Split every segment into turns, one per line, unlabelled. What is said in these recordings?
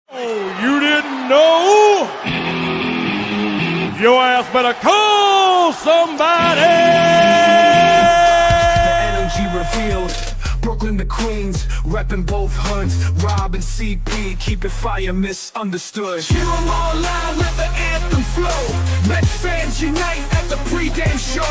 Oh, you didn't know? Your ass better call somebody!
The energy revealed. Brooklyn to Queens, reppin' both hoods. Rob and CP, keep it fire, misunderstood. Cheer 'em all loud, let the anthem flow. Mets fans unite at the pregame show.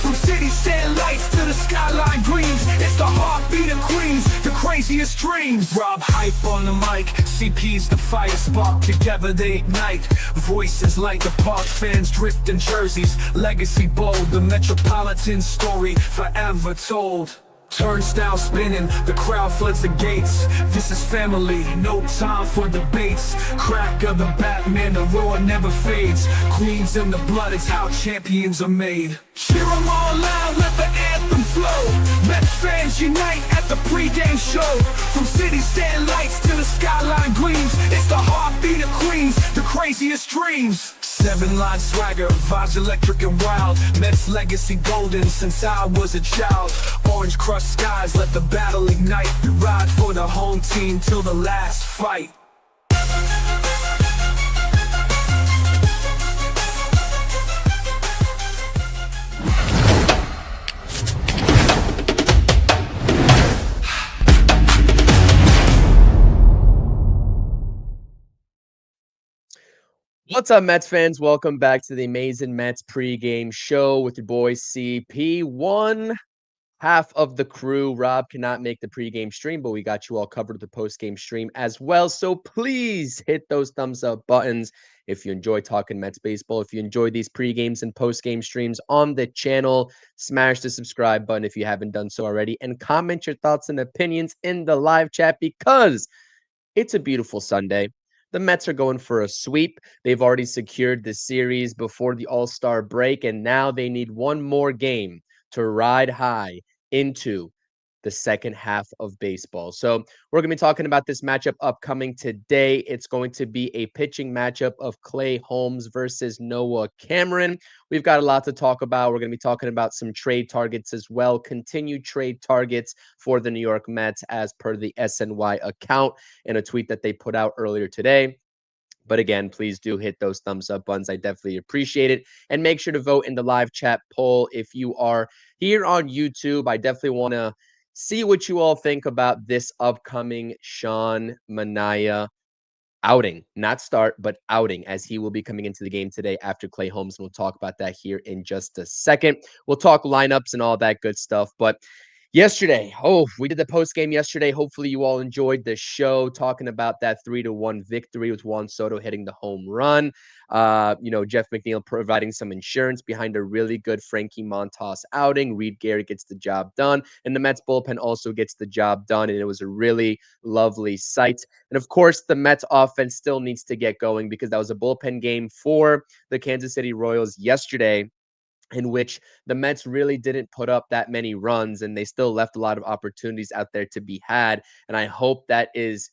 From city stand lights to the skyline greens, it's the heartbeat of Queens, the craziest dreams. Rob hype on the mic, CP's the fire spark. Together they ignite, voices like the park. Fans dripped in jerseys, legacy bold. The Metropolitan story forever told. Turnstile spinning, the crowd floods the gates. This is family, no time for debates. Crack of the Batman, the roar never fades. Queens in the blood, it's how champions are made. Cheer 'em all loud, let the anthem flow. Mets fans unite at the pregame show. From city stand lights to the skyline gleams, it's the heartbeat of Queens, the craziest dreams. 7-line swagger, vibes electric and wild. Mets legacy golden since I was a child. Orange crushed skies, let the battle ignite. Ride for the home team till the last fight.
What's up, Mets fans? Welcome back to the Amazing Mets pregame show with your boy CP. One half of the crew, Rob, cannot make the pregame stream, but we got you all covered with the postgame stream as well. So please hit those thumbs up buttons if you enjoy talking Mets baseball. If you enjoy these pregames and postgame streams on the channel, smash the subscribe button if you haven't done so already, and comment your thoughts and opinions in the live chat because it's a beautiful Sunday. The Mets are going for a sweep. They've already secured the series before the All-Star break, and now they need one more game to ride high into the second half of baseball. So we're going to be talking about this matchup upcoming today. It's going to be a pitching matchup of Clay Holmes versus Noah Cameron. We've got a lot to talk about. We're going to be talking about some trade targets as well, continued trade targets for the New York Mets as per the SNY account in a tweet that they put out earlier today. But again, please do hit those thumbs up buttons. I definitely appreciate it. And make sure to vote in the live chat poll if you are here on YouTube. I definitely want to see what you all think about this upcoming Sean Manaea outing, not start, but outing, as he will be coming into the game today after Clay Holmes. And we'll talk about that here in just a second. We'll talk lineups and all that good stuff. But yesterday, we did the post game yesterday. Hopefully you all enjoyed the show, talking about that 3-1 victory with Juan Soto hitting the home run. Jeff McNeil providing some insurance behind a really good Frankie Montas outing. Reed Garrett gets the job done, and the Mets bullpen also gets the job done, and it was a really lovely sight. And of course, the Mets offense still needs to get going because that was a bullpen game for the Kansas City Royals yesterday, in which the Mets really didn't put up that many runs, and they still left a lot of opportunities out there to be had. And I hope that is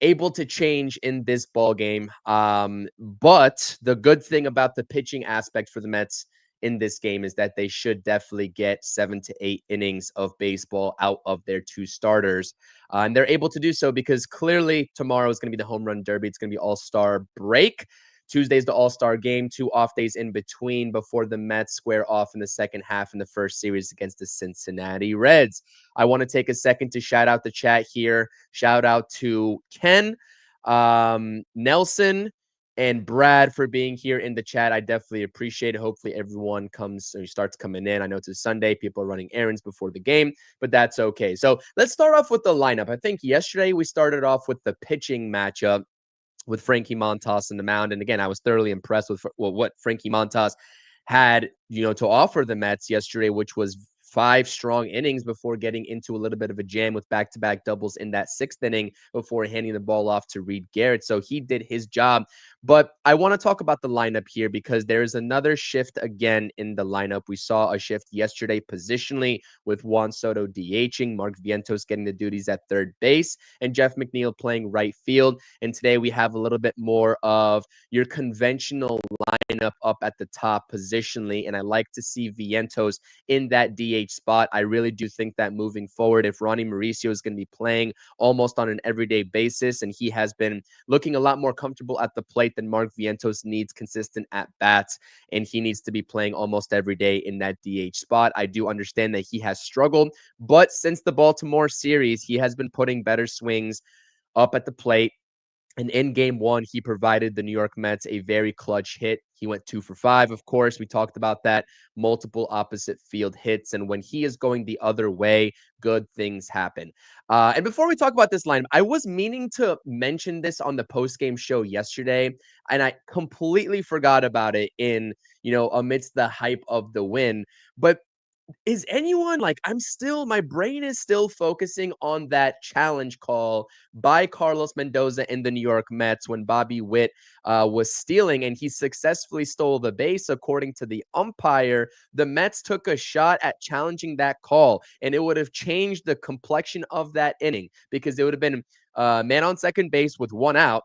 able to change in this ball game. But the good thing about the pitching aspect for the Mets in this game is that they should definitely get 7 to 8 innings of baseball out of their two starters. And they're able to do so because clearly tomorrow is going to be the home run derby. It's going to be All-Star break. Tuesday's the All-Star game, 2 off days in between before the Mets square off in the second half in the first series against the Cincinnati Reds. I want to take a second to shout out the chat here. Shout out to Ken, Nelson, and Brad for being here in the chat. I definitely appreciate it. Hopefully everyone starts coming in. I know it's a Sunday. People are running errands before the game, but that's okay. So let's start off with the lineup. I think yesterday we started off with the pitching matchup with Frankie Montas in the mound. And again, I was thoroughly impressed with what Frankie Montas had, to offer the Mets yesterday, which was 5 strong innings before getting into a little bit of a jam with back-to-back doubles in that 6th inning before handing the ball off to Reed Garrett. So he did his job. But I want to talk about the lineup here because there's another shift again in the lineup. We saw a shift yesterday positionally with Juan Soto DHing, Mark Vientos getting the duties at third base, and Jeff McNeil playing right field. And today we have a little bit more of your conventional lineup up at the top positionally. And I like to see Vientos in that DH spot. I really do think that moving forward, if Ronnie Mauricio is going to be playing almost on an everyday basis, and he has been looking a lot more comfortable at the plate than Mark Vientos needs consistent at bats, and he needs to be playing almost every day in that DH spot. I do understand that he has struggled, but since the Baltimore series, he has been putting better swings up at the plate. And in game one, he provided the New York Mets a very clutch hit. He went 2 for 5, of course. We talked about that. Multiple opposite field hits. And when he is going the other way, good things happen. And before we talk about this line, I was meaning to mention this on the post-game show yesterday, and I completely forgot about it in, amidst the hype of the win. But is anyone like my brain is still focusing on that challenge call by Carlos Mendoza in the New York Mets when Bobby Witt was stealing and he successfully stole the base. According to the umpire, the Mets took a shot at challenging that call, and it would have changed the complexion of that inning because it would have been man on second base with one out.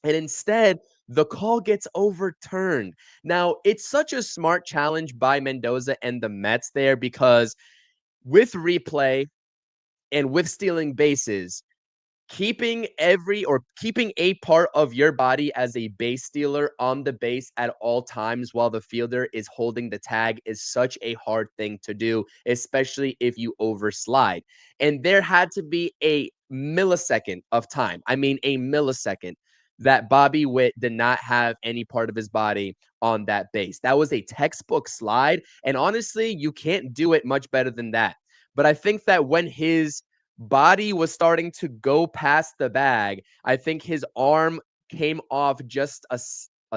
And instead, the call gets overturned. Now, it's such a smart challenge by Mendoza and the Mets there because with replay and with stealing bases, keeping a part of your body as a base stealer on the base at all times while the fielder is holding the tag is such a hard thing to do, especially if you overslide. And there had to be a millisecond of time. I mean, a millisecond that Bobby Witt did not have any part of his body on that base. That was a textbook slide. And honestly, you can't do it much better than that. But I think that when his body was starting to go past the bag, I think his arm came off just a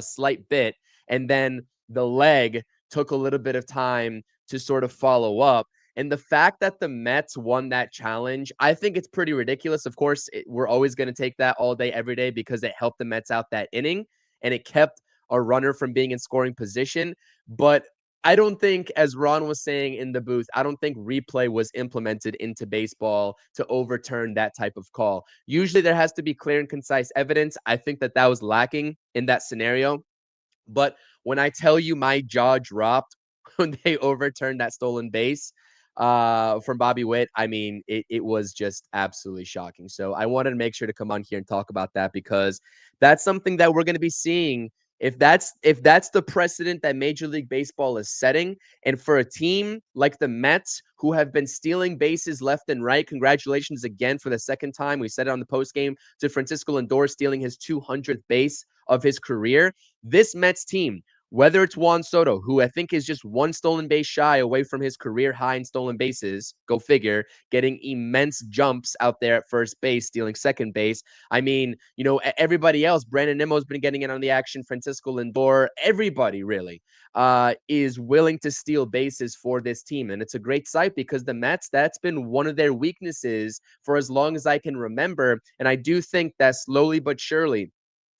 slight bit, and then the leg took a little bit of time to sort of follow up. And the fact that the Mets won that challenge, I think it's pretty ridiculous. Of course, we're always going to take that all day, every day, because it helped the Mets out that inning and it kept a runner from being in scoring position. But I don't think, as Ron was saying in the booth, I don't think replay was implemented into baseball to overturn that type of call. Usually there has to be clear and concise evidence. I think that was lacking in that scenario. But when I tell you my jaw dropped when they overturned that stolen base from Bobby Witt, I mean, it was just absolutely shocking. So I wanted to make sure to come on here and talk about that because that's something that we're going to be seeing. If that's the precedent that Major League Baseball is setting, and for a team like the Mets who have been stealing bases left and right, congratulations again for the second time. We said it on the post game to Francisco Lindor stealing his 200th base of his career. This Mets team, whether it's Juan Soto, who I think is just one stolen base shy away from his career high in stolen bases, go figure, getting immense jumps out there at first base, stealing second base. I mean, everybody else, Brandon Nimmo's been getting in on the action, Francisco Lindor, everybody really is willing to steal bases for this team. And it's a great sight because the Mets, that's been one of their weaknesses for as long as I can remember. And I do think that slowly but surely,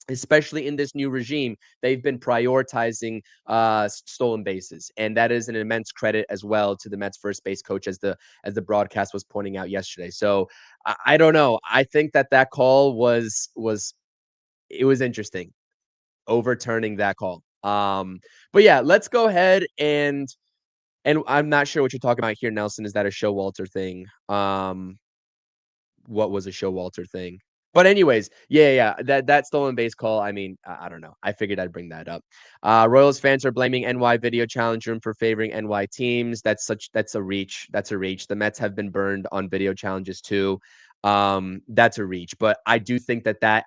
especially in this new regime, they've been prioritizing stolen bases, and that is an immense credit as well to the Mets first base coach, as the broadcast was pointing out yesterday. So I don't know. I think that call was interesting, overturning that call. But yeah, let's go ahead and I'm not sure what you're talking about here, Nelson. Is that a Showalter thing? What was a Showalter thing? But anyways, yeah, that stolen base call. I mean, I don't know. I figured I'd bring that up. Royals fans are blaming NY Video Challenge Room for favoring NY teams. That's a reach. That's a reach. The Mets have been burned on video challenges too. That's a reach. But I do think that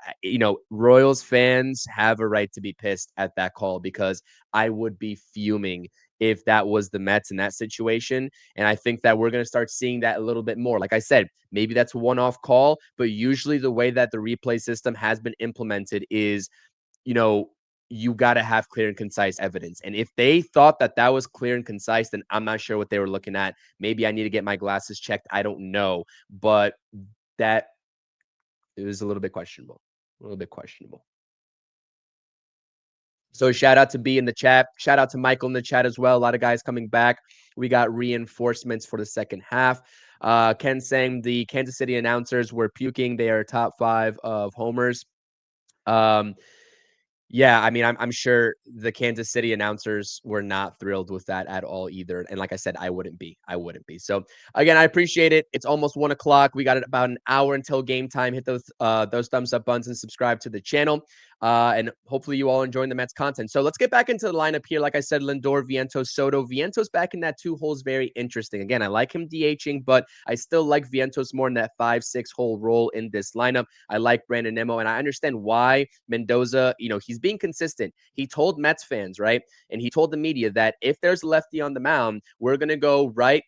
Royals fans have a right to be pissed at that call because I would be fuming if that was the Mets in that situation. And I think that we're going to start seeing that a little bit more. Like I said, maybe that's a one-off call, but usually the way that the replay system has been implemented is, you got to have clear and concise evidence. And if they thought that was clear and concise, then I'm not sure what they were looking at. Maybe I need to get my glasses checked. I don't know. But that it was a little bit questionable. A little bit questionable. So shout out to B in the chat. Shout out to Michael in the chat as well. A lot of guys coming back. We got reinforcements for the second half. Ken saying the Kansas City announcers were puking. They are top 5 of homers. Yeah, I mean, I'm sure the Kansas City announcers were not thrilled with that at all either. And like I said, I wouldn't be. I wouldn't be. So again, I appreciate it. It's almost 1:00. We got about an hour until game time. Hit those thumbs up buttons and subscribe to the channel. And hopefully you all enjoying the Mets content. So let's get back into the lineup here. Like I said, Lindor, Vientos, Soto. Vientos back in that 2 holes, very interesting. Again, I like him DHing, but I still like Vientos more in that 5-6 hole role in this lineup. I like Brandon Nimmo, and I understand why Mendoza, he's being consistent. He told Mets fans, right? And he told the media that if there's a lefty on the mound, we're going to go right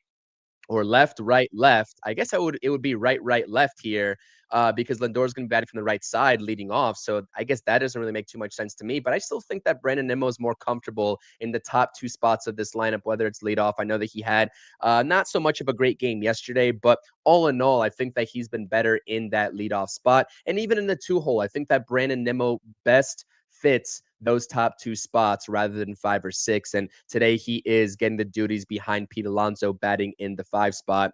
or left, right, left. I guess it would be right, right, left here because Lindor's going to be batting from the right side leading off. So I guess that doesn't really make too much sense to me. But I still think that Brandon Nimmo is more comfortable in the top 2 spots of this lineup, whether it's leadoff. I know that he had not so much of a great game yesterday, but all in all, I think that he's been better in that leadoff spot. And even in the 2 hole, I think that Brandon Nimmo best fits those top 2 spots rather than 5 or 6. And today he is getting the duties behind Pete Alonso, batting in the 5 spot,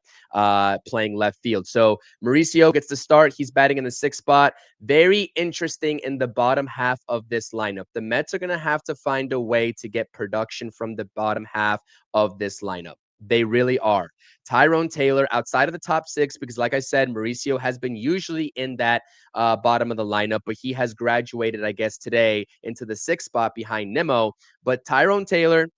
playing left field. So Mauricio gets the start. He's batting in the 6th spot. Very interesting in the bottom half of this lineup. The Mets are going to have to find a way to get production from the bottom half of this lineup. They really are. Tyrone Taylor outside of the top 6, because like I said, Mauricio has been usually in that bottom of the lineup, but he has graduated, I guess, today into the 6th spot behind Nimmo. But Tyrone Taylor,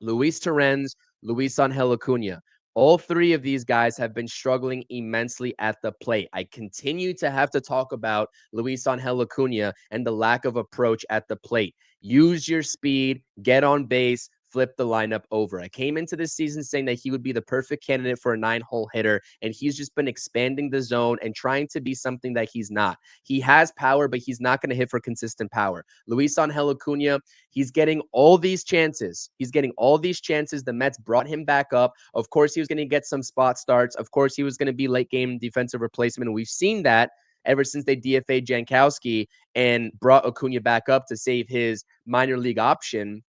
Luis Torrens, Luis Angel Acuna. All 3 of these guys have been struggling immensely at the plate. I continue to have to talk about Luis Angel Acuna and the lack of approach at the plate. Use your speed, get on base, flip the lineup over. I came into this season saying that he would be the perfect candidate for a 9-hole hitter, and he's just been expanding the zone and trying to be something that he's not. He has power, but he's not going to hit for consistent power. Luis Angel Acuna, he's getting all these chances. The Mets brought him back up. Of course, he was going to get some spot starts. Of course, he was going to be late game defensive replacement. We've seen that ever since they DFA'd Jankowski and brought Acuna back up to save his minor league option.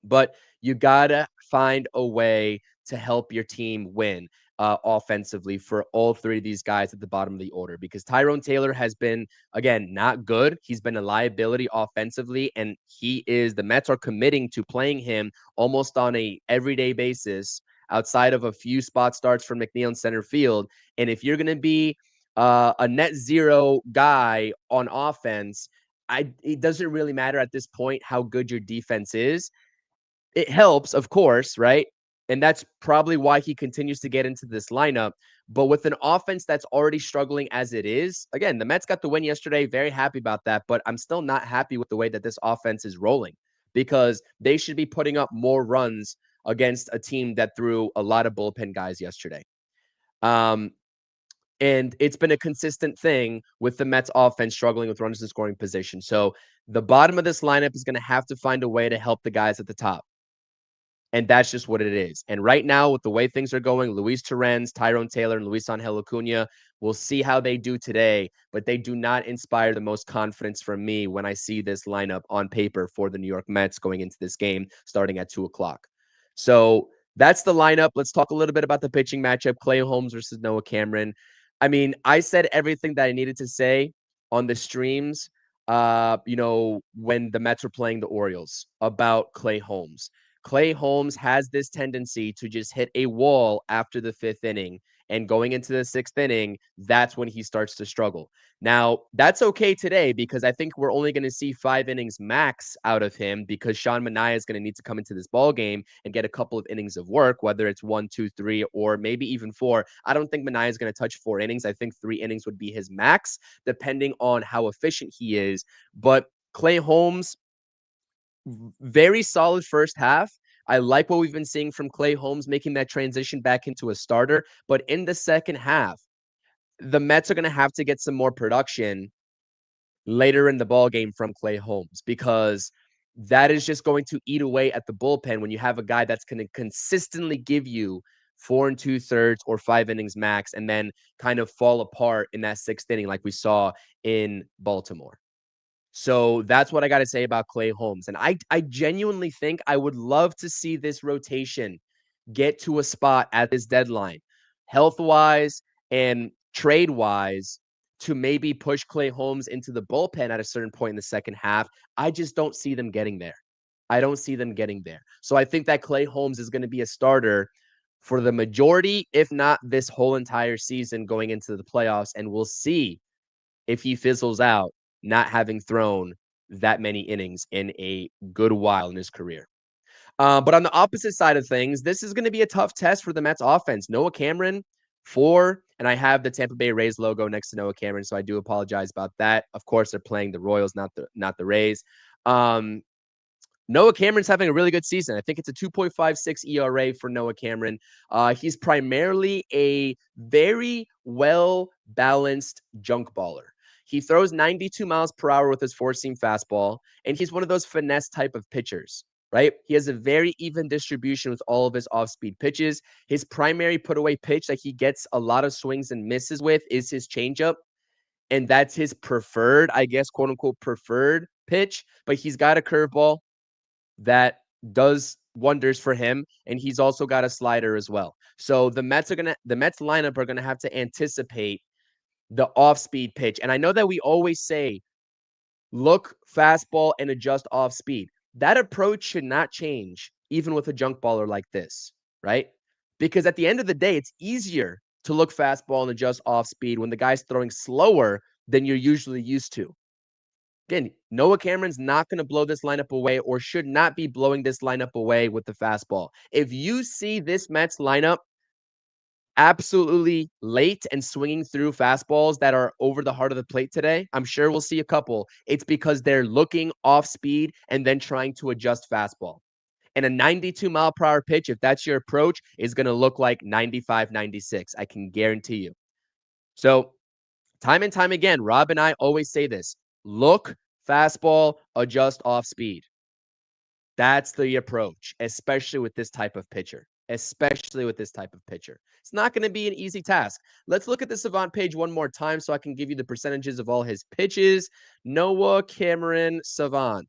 But you got to find a way to help your team win offensively for all 3 of these guys at the bottom of the order, because Tyrone Taylor has been, again, not good. He's been a liability offensively, and the Mets are committing to playing him almost on a everyday basis outside of a few spot starts for McNeil in center field. And if you're going to be a net zero guy on offense, it doesn't really matter at this point how good your defense is. It helps, of course, right? And that's probably why he continues to get into this lineup. But with an offense that's already struggling as it is, again, the Mets got the win yesterday. Very happy about that. But I'm still not happy with the way that this offense is rolling, because they should be putting up more runs against a team that threw a lot of bullpen guys yesterday. And it's been a consistent thing with the Mets offense struggling with runners in scoring position. So the bottom of this lineup is going to have to find a way to help the guys at the top. And that's just what it is. And right now, with the way things are going, Luis Torrens, Tyrone Taylor, and Luis Angel Acuna, we'll see how they do today. But they do not inspire the most confidence from me when I see this lineup on paper for the New York Mets going into this game starting at 2:00. So that's the lineup. Let's talk a little bit about the pitching matchup. Clay Holmes versus Noah Cameron. I mean, I said everything that I needed to say on the streams, when the Mets were playing the Orioles about Clay Holmes. Clay Holmes has this tendency to just hit a wall after the 5th inning. And going into the 6th inning, that's when he starts to struggle. Now, that's okay today, because I think we're only going to see 5 innings max out of him, because Sean Manaea is going to need to come into this ball game and get a couple of innings of work, whether it's 1, 2, 3, or maybe even 4. I don't think Manaea is going to touch 4 innings. I think 3 innings would be his max, depending on how efficient he is. But Clay Holmes, very solid first half. I like what we've been seeing from Clay Holmes, making that transition back into a starter. But in the second half, the Mets are going to have to get some more production later in the ball game from Clay Holmes, because that is just going to eat away at the bullpen when you have a guy that's going to consistently give you 4 2/3 or 5 innings max, and then kind of fall apart in that 6th inning like we saw in Baltimore. So that's what I got to say about Clay Holmes. And I genuinely think I would love to see this rotation get to a spot at this deadline, health wise and trade wise, to maybe push Clay Holmes into the bullpen at a certain point in the second half. I just don't see them getting there. I don't see them getting there. So I think that Clay Holmes is going to be a starter for the majority, if not this whole entire season going into the playoffs. And we'll see if he fizzles out, not having thrown that many innings in a good while in his career. But on the opposite side of things, this is going to be a tough test for the Mets offense. Noah Cameron, 4, and I have the Tampa Bay Rays logo next to Noah Cameron, so I do apologize about that. Of course, they're playing the Royals, not the Rays. Noah Cameron's having a really good season. I think it's a 2.56 ERA for Noah Cameron. He's primarily a very well-balanced junk baller. He throws 92 miles per hour with his four-seam fastball, and he's one of those finesse type of pitchers, right? He has a very even distribution with all of his off-speed pitches. His primary put-away pitch that he gets a lot of swings and misses with is his changeup, and that's his preferred, I guess, quote-unquote, preferred pitch, but he's got a curveball that does wonders for him, and he's also got a slider as well. So the Mets lineup are gonna have to anticipate the off-speed pitch. And I know that we always say look fastball and adjust off speed. That approach should not change even with a junk baller like this, right? Because at the end of the day, it's easier to look fastball and adjust off speed when the guy's throwing slower than you're usually used to. Again, Noah Cameron's not going to blow this lineup away, or should not be blowing this lineup away with the fastball. If you see this Mets lineup absolutely late and swinging through fastballs that are over the heart of the plate today, I'm sure we'll see a couple. It's because they're looking off speed and then trying to adjust fastball. And a 92 mile per hour pitch, if that's your approach, is going to look like 95, 96. I can guarantee you. So time and time again, Rob and I always say this: look fastball, adjust off speed. That's the approach, especially with this type of pitcher. Especially with this type of pitcher. It's not going to be an easy task. Let's look at the Savant page one more time so I can give you the percentages of all his pitches. Noah Cameron Savant.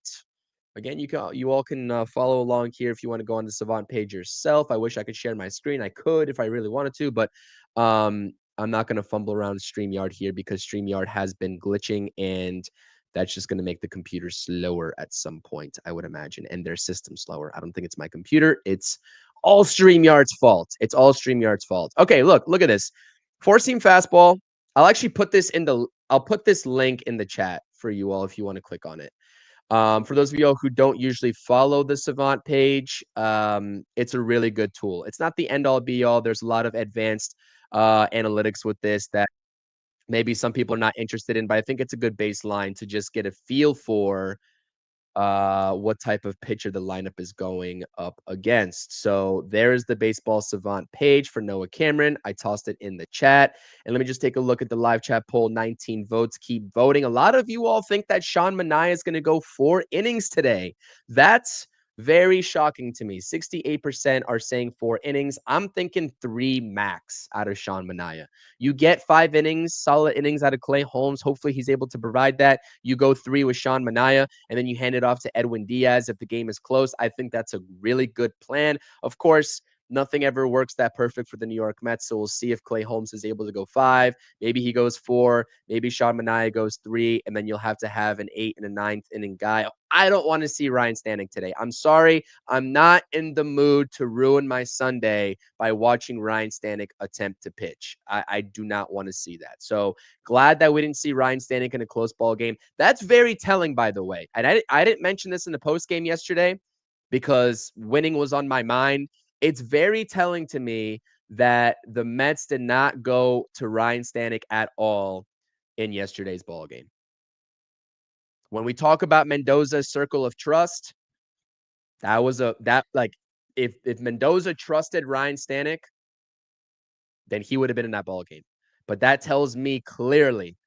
Again, you all can follow along here if you want to go on the Savant page yourself. I wish I could share my screen. I could if I really wanted to, but I'm not going to fumble around StreamYard here because StreamYard has been glitching, and that's just going to make the computer slower at some point, I would imagine, and their system slower. I don't think it's my computer. It's all StreamYard's fault. It's all StreamYard's fault. Okay, look at this. Four-seam fastball. I'll actually put this I'll put this link in the chat for you all if you want to click on it. For those of you all who don't usually follow the Savant page, it's a really good tool. It's not the end-all be-all. There's a lot of advanced analytics with this that maybe some people are not interested in, but I think it's a good baseline to just get a feel for what type of pitcher the lineup is going up against. So there's the Baseball Savant page for Noah Cameron. I tossed it in the chat. And let me just take a look at the live chat poll. 19 votes. Keep voting. A lot of you all think that Sean Manaea is going to go 4 innings today. That's very shocking to me. 68% are saying 4 innings. I'm thinking 3 max out of Sean Manaea. You get 5 innings, solid innings out of Clay Holmes. Hopefully he's able to provide that. You go 3 with Sean Manaea, and then you hand it off to Edwin Diaz if the game is close. I think that's a really good plan. Of course, nothing ever works that perfect for the New York Mets, so we'll see if Clay Holmes is able to go 5. Maybe he goes 4. Maybe Sean Manaea goes 3, and then you'll have to have an 8th and a 9th inning guy. I don't want to see Ryan Stanek today. I'm sorry. I'm not in the mood to ruin my Sunday by watching Ryan Stanek attempt to pitch. I do not want to see that. So glad that we didn't see Ryan Stanek in a close ball game. That's very telling, by the way. And I didn't mention this in the post game yesterday because winning was on my mind. It's very telling to me that the Mets did not go to Ryan Stanek at all in yesterday's ball game. When we talk about Mendoza's circle of trust, if Mendoza trusted Ryan Stanek, then he would have been in that ball game. But that tells me clearly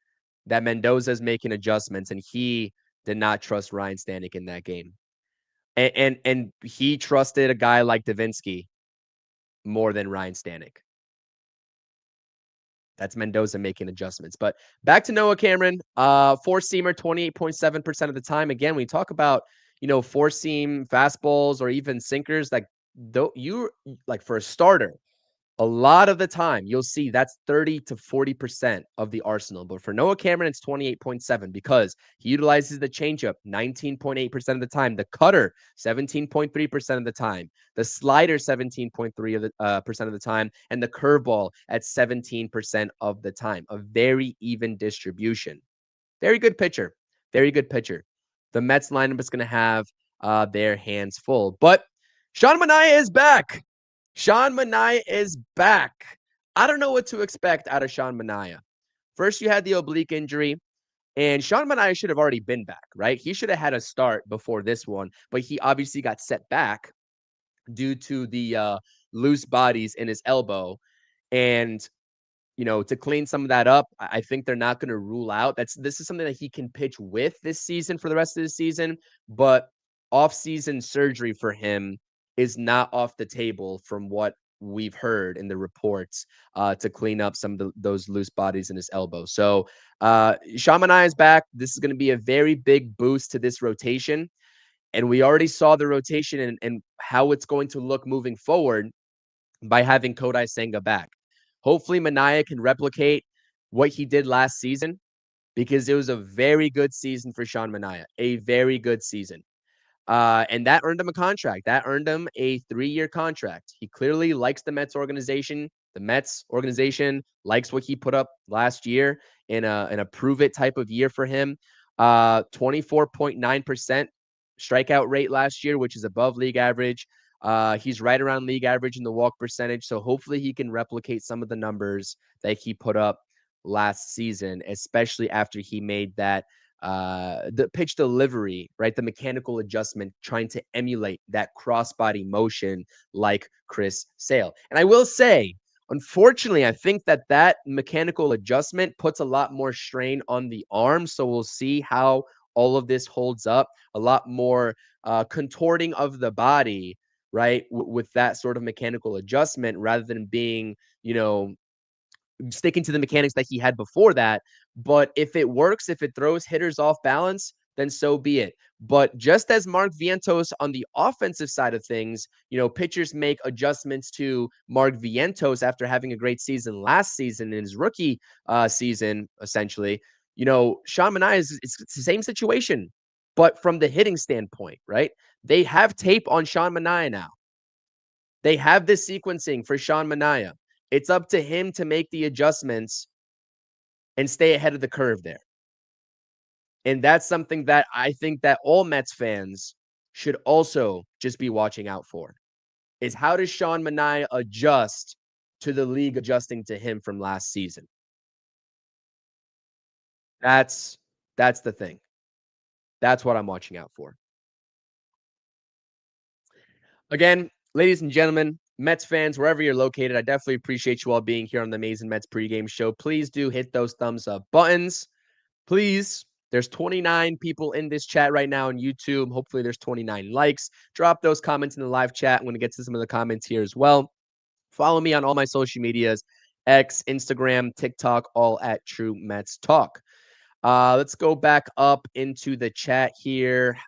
that Mendoza is making adjustments, and he did not trust Ryan Stanek in that game. And he trusted a guy like Davinsky more than Ryan Stanek. That's Mendoza making adjustments. But back to Noah Cameron, four-seamer 28.7% of the time. Again, when you talk about, four-seam fastballs or even sinkers, like for a starter, a lot of the time you'll see that's 30 to 40% of the arsenal. But for Noah Cameron, it's 28.7 because he utilizes the changeup 19.8% of the time, the cutter 17.3% of the time, the slider 17.3% of the time, and the curveball at 17% of the time. A very even distribution. Very good pitcher. Very good pitcher. The Mets lineup is going to have their hands full. But Sean Manaea is back. Sean Manaea is back. I don't know what to expect out of Sean Manaea. First, you had the oblique injury, and Sean Manaea should have already been back, right? He should have had a start before this one, but he obviously got set back due to the loose bodies in his elbow. And to clean some of that up, I think they're not going to rule out. This is something that he can pitch with this season for the rest of the season, but off-season surgery for him is not off the table from what we've heard in the reports to clean up some of those loose bodies in his elbow. So Sean Manaea is back. This is going to be a very big boost to this rotation. And we already saw the rotation and how it's going to look moving forward by having Kodai Senga back. Hopefully, Manaea can replicate what he did last season because it was a very good season for Sean Manaea, a very good season. And that earned him a contract. That earned him a 3-year contract. He clearly likes the Mets organization. The Mets organization likes what he put up last year in a prove it type of year for him. 24.9% strikeout rate last year, which is above league average. He's right around league average in the walk percentage. So hopefully he can replicate some of the numbers that he put up last season, especially after he made that the pitch delivery, right? The mechanical adjustment, trying to emulate that crossbody motion like Chris Sale. And I will say, unfortunately, I think that mechanical adjustment puts a lot more strain on the arm. So we'll see how all of this holds up. A lot more contorting of the body, right? With that sort of mechanical adjustment rather than being, sticking to the mechanics that he had before that. But if it works, if it throws hitters off balance, then so be it. But just as Mark Vientos on the offensive side of things, pitchers make adjustments to Mark Vientos after having a great season last season in his rookie season, essentially. Sean Manaea it's the same situation, but from the hitting standpoint, right? They have tape on Sean Manaea now. They have this sequencing for Sean Manaea. It's up to him to make the adjustments and stay ahead of the curve there. And that's something that I think that all Mets fans should also just be watching out for, is how does Sean Manaea adjust to the league adjusting to him from last season? That's the thing. That's what I'm watching out for. Again, ladies and gentlemen, Mets fans, wherever you're located, I definitely appreciate you all being here on the Amazing Mets pregame show. Please do hit those thumbs up buttons. Please. There's 29 people in this chat right now on YouTube. Hopefully there's 29 likes. Drop those comments in the live chat. I'm going to get to some of the comments here as well. Follow me on all my social medias, X, Instagram, TikTok, all at True Mets Talk. Let's go back up into the chat here.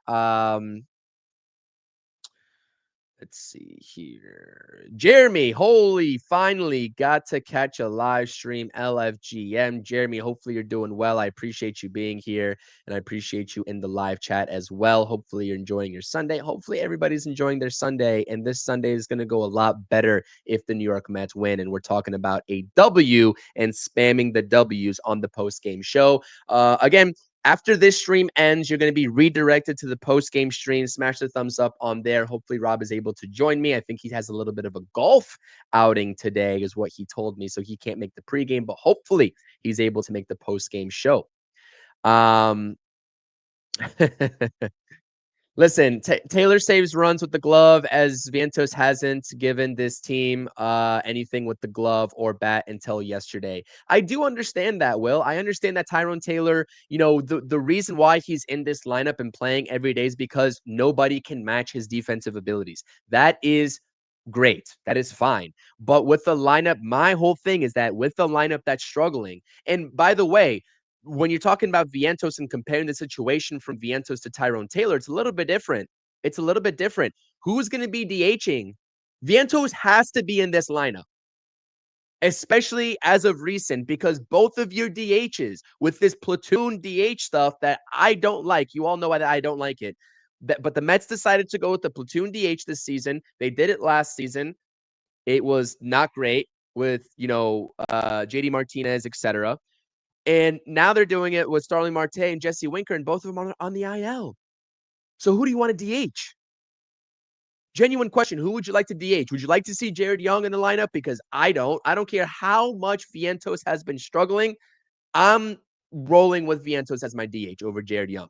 Let's see here. Jeremy, finally got to catch a live stream LFGM. Jeremy, hopefully you're doing well. I appreciate you being here, and I appreciate you in the live chat as well. Hopefully you're enjoying your Sunday. Hopefully everybody's enjoying their Sunday, and this Sunday is going to go a lot better if the New York Mets win, and we're talking about a W and spamming the W's on the post-game show. Again, after this stream ends, you're going to be redirected to the post-game stream. Smash the thumbs up on there. Hopefully, Rob is able to join me. I think he has a little bit of a golf outing today is what he told me, so he can't make the pregame, but hopefully he's able to make the post-game show. Listen, Taylor saves runs with the glove, as Vientos hasn't given this team anything with the glove or bat until yesterday. I do understand that, Will. I understand that Tyrone Taylor, the reason why he's in this lineup and playing every day is because nobody can match his defensive abilities. That is great. That is fine. But with the lineup, my whole thing is that with the lineup that's struggling, and by the way, when you're talking about Vientos and comparing the situation from Vientos to Tyrone Taylor, it's a little bit different. It's a little bit different. Who's going to be DHing? Vientos has to be in this lineup, especially as of recent, because both of your DHs with this platoon DH stuff that I don't like, you all know that I don't like it. But the Mets decided to go with the platoon DH this season. They did it last season. It was not great with, JD Martinez, etc. And now they're doing it with Starling Marte and Jesse Winker, and both of them on the IL. So who do you want to DH? Genuine question. Who would you like to DH? Would you like to see Jared Young in the lineup? Because I don't. I don't care how much Vientos has been struggling. I'm rolling with Vientos as my DH over Jared Young.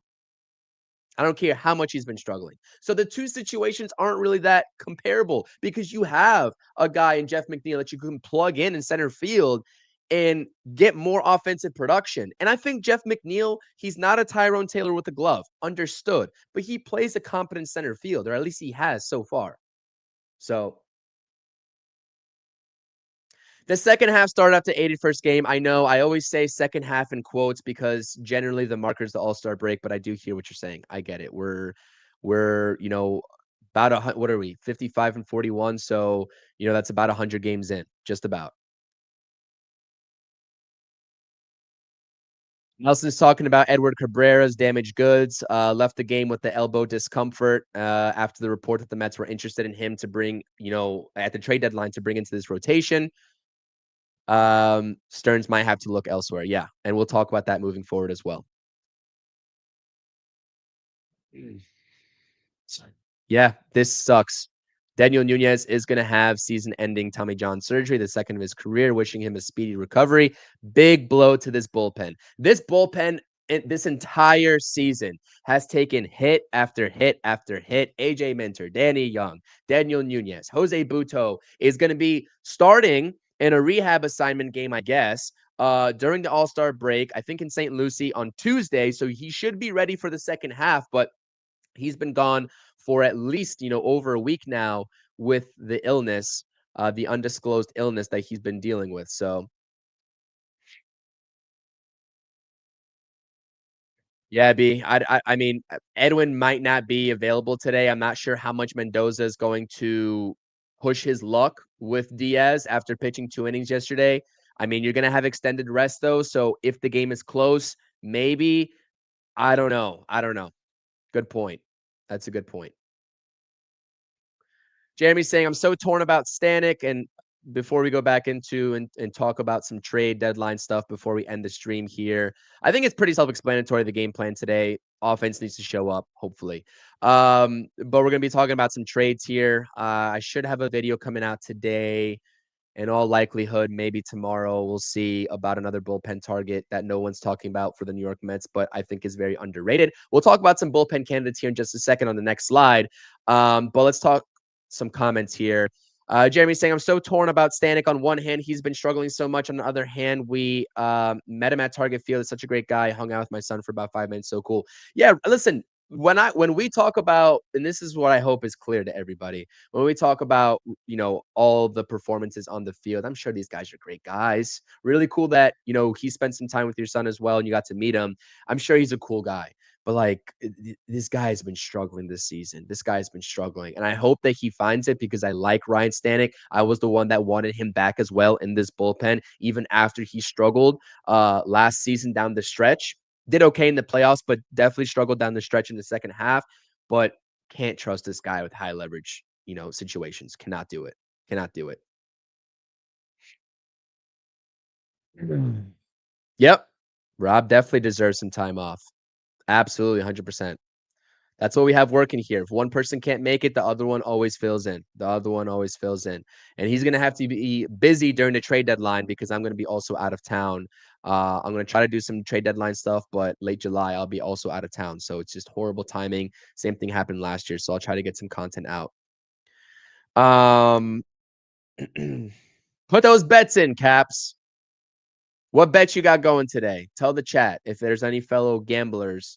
I don't care how much he's been struggling. So the two situations aren't really that comparable because you have a guy in Jeff McNeil that you can plug in center field and get more offensive production. And I think Jeff McNeil, he's not a Tyrone Taylor with a glove, understood, but he plays a competent center field, or at least he has so far. So the second half started after 81st game. I know I always say second half in quotes because generally the marker's the All-Star break, but I do hear what you're saying. I get it. We're about what are we? 55 and 41, so that's about 100 games in, just about. Nelson's talking about Edward Cabrera's damaged goods, left the game with the elbow discomfort after the report that the Mets were interested in him to bring, at the trade deadline to bring into this rotation. Stearns might have to look elsewhere. Yeah. And we'll talk about that moving forward as well. Yeah, this sucks. Daniel Nunez is going to have season-ending Tommy John surgery, the second of his career, wishing him a speedy recovery. Big blow to this bullpen. This bullpen this entire season has taken hit after hit after hit. AJ Minter, Danny Young, Daniel Nunez, Jose Buto is going to be starting in a rehab assignment game, I guess, during the All-Star break, I think in St. Lucie on Tuesday. So he should be ready for the second half, but he's been gone for at least, over a week now with the illness, the undisclosed illness that he's been dealing with. So, yeah, B. I mean, Edwin might not be available today. I'm not sure how much Mendoza is going to push his luck with Diaz after pitching 2 innings yesterday. I mean, you're going to have extended rest, though. So if the game is close, maybe. I don't know. I don't know. Good point. That's a good point. Jeremy's saying, I'm so torn about Stanek. And before we go back into and talk about some trade deadline stuff before we end the stream here, I think it's pretty self-explanatory, the game plan today. Offense needs to show up, hopefully. But we're going to be talking about some trades here. I should have a video coming out today. In all likelihood, maybe tomorrow we'll see about another bullpen target that no one's talking about for the New York Mets, but I think is very underrated. We'll talk about some bullpen candidates here in just a second on the next slide. But let's talk some comments here. Jeremy saying, I'm so torn about Stanek. On one hand, he's been struggling so much. On the other hand, we met him at Target Field. He's such a great guy. Hung out with my son for about 5 minutes. So cool. Yeah, listen, when we talk about, and this is what I hope is clear to everybody, when we talk about, all the performances on the field, I'm sure these guys are great guys. Really cool that, he spent some time with your son as well and you got to meet him. I'm sure he's a cool guy. But this guy has been struggling this season. This guy's been struggling. And I hope that he finds it because I like Ryan Stanek. I was the one that wanted him back as well in this bullpen, even after he struggled last season down the stretch. Did okay in the playoffs, but definitely struggled down the stretch in the second half. But can't trust this guy with high leverage, situations. Cannot do it. Cannot do it. Yep. Rob definitely deserves some time off. Absolutely, 100%. That's what we have working here. If one person can't make it, the other one always fills in. The other one always fills in. And he's going to have to be busy during the trade deadline because I'm going to be also out of town. I'm going to try to do some trade deadline stuff, but late July, I'll be also out of town. So it's just horrible timing. Same thing happened last year. So I'll try to get some content out. Put those bets in, Caps. What bets you got going today? Tell the chat if there's any fellow gamblers.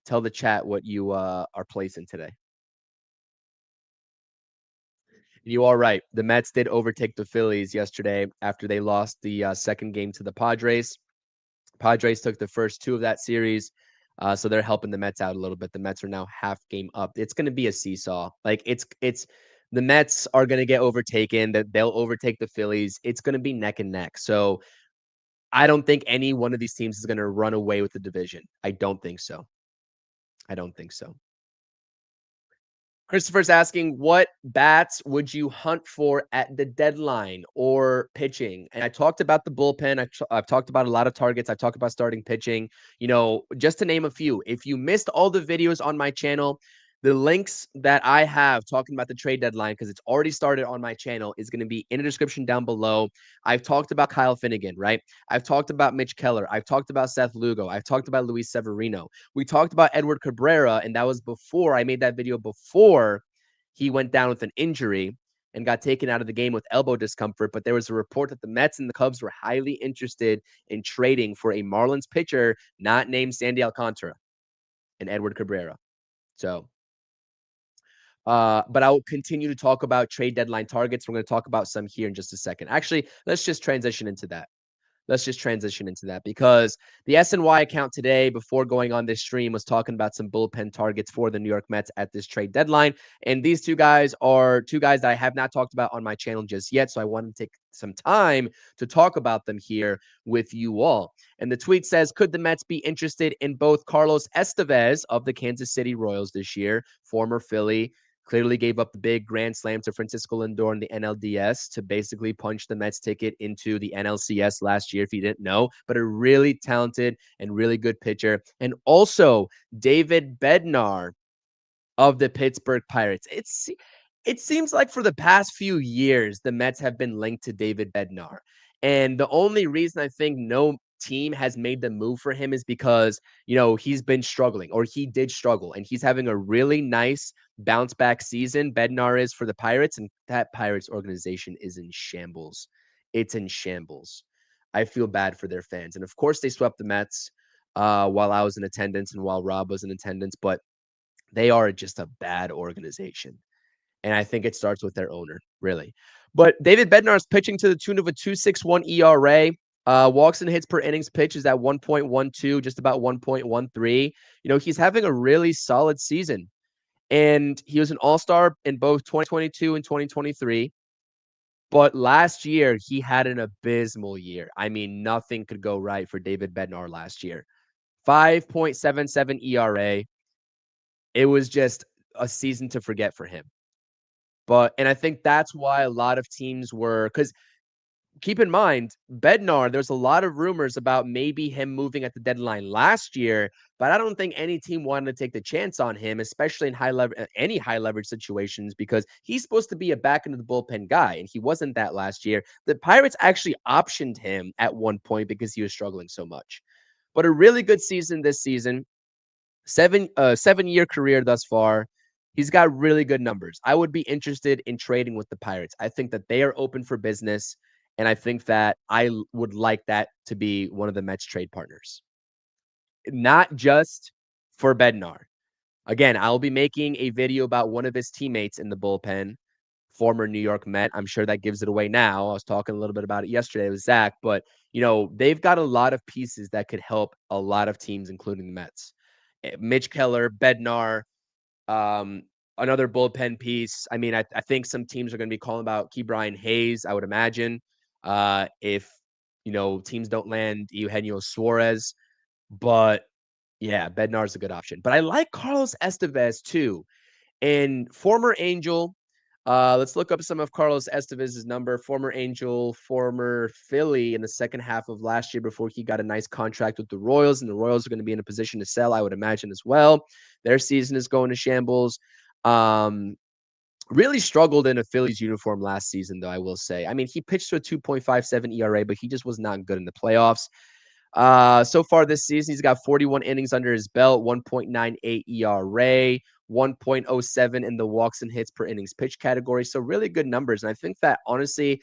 Tell the chat what you are placing today. You are right. The Mets did overtake the Phillies yesterday after they lost the second game to the Padres. Padres took the first two of that series. So they're helping the Mets out a little bit. The Mets are now half game up. It's going to be a seesaw. Like it's the Mets are going to get overtaken. That they'll overtake the Phillies. It's going to be neck and neck. So I don't think any one of these teams is going to run away with the division. I don't think so. I don't think so. Christopher's asking, what bats would you hunt for at the deadline or pitching? And I talked about the bullpen. I've talked about a lot of targets. I've talked about starting pitching. Just to name a few, if you missed all the videos on my channel, the links that I have talking about the trade deadline, because it's already started on my channel, is going to be in the description down below. I've talked about Kyle Finnegan, right? I've talked about Mitch Keller. I've talked about Seth Lugo. I've talked about Luis Severino. We talked about Edward Cabrera, and that was before I made that video before he went down with an injury and got taken out of the game with elbow discomfort. But there was a report that the Mets and the Cubs were highly interested in trading for a Marlins pitcher not named Sandy Alcantara and Edward Cabrera. So, but I'll continue to talk about trade deadline targets. We're going to talk about some here in just a second. Actually, let's just transition into that. Because the SNY account today, before going on this stream, was talking about some bullpen targets for the New York Mets at this trade deadline. And these two guys are two guys that I have not talked about on my channel just yet. So I wanted to take some time to talk about them here with you all. And the tweet says, could the Mets be interested in both Carlos Estevez of the Kansas City Royals this year, former Philly, clearly gave up the big grand slam to Francisco Lindor in the NLDS to basically punch the Mets ticket into the NLCS last year, if you didn't know, but a really talented and really good pitcher. And also David Bednar of the Pittsburgh Pirates. It seems like for the past few years, the Mets have been linked to David Bednar. And the only reason I think no team has made the move for him is because, he's been struggling, or he did struggle, and he's having a really nice bounce back season. Bednar is for the Pirates, and that Pirates organization is in shambles. It's in shambles. I feel bad for their fans. And of course, they swept the Mets while I was in attendance and while Rob was in attendance, but they are just a bad organization. And I think it starts with their owner, really. But David Bednar is pitching to the tune of a 2.61 ERA. Walks and hits per innings pitch is at 1.12, just about 1.13. He's having a really solid season. And he was an all-star in both 2022 and 2023. But last year, he had an abysmal year. I mean, nothing could go right for David Bednar last year. 5.77 ERA. It was just a season to forget for him. And I think that's why a lot of teams were, because keep in mind, Bednar, there's a lot of rumors about maybe him moving at the deadline last year, but I don't think any team wanted to take the chance on him, especially in any high leverage situations, because he's supposed to be a back into the bullpen guy, and he wasn't that last year. The Pirates actually optioned him at one point because he was struggling so much. But a really good season this season. 7-year career thus far. He's got really good numbers. I would be interested in trading with the Pirates. I think that they are open for business, and I think that I would like that to be one of the Mets trade partners. Not just for Bednar. Again, I'll be making a video about one of his teammates in the bullpen, former New York Met. I'm sure that gives it away now. I was talking a little bit about it yesterday with Zach, but they've got a lot of pieces that could help a lot of teams, including the Mets. Mitch Keller, Bednar, another bullpen piece. I mean, I think some teams are going to be calling about Ke'Bryan Hayes, I would imagine, if, teams don't land Eugenio Suarez. But, yeah, Bednar is a good option. But I like Carlos Estevez, too. And former Angel, let's look up some of Carlos Estevez's number. Former Angel, former Philly in the second half of last year before he got a nice contract with the Royals, and the Royals are going to be in a position to sell, I would imagine, as well. Their season is going to shambles. Really struggled in a Phillies uniform last season, though, I will say. I mean, he pitched to a 2.57 ERA, but he just was not good in the playoffs. So far this season, he's got 41 innings under his belt, 1.98 ERA, 1.07 in the walks and hits per innings pitch category. So really good numbers. And I think that, honestly,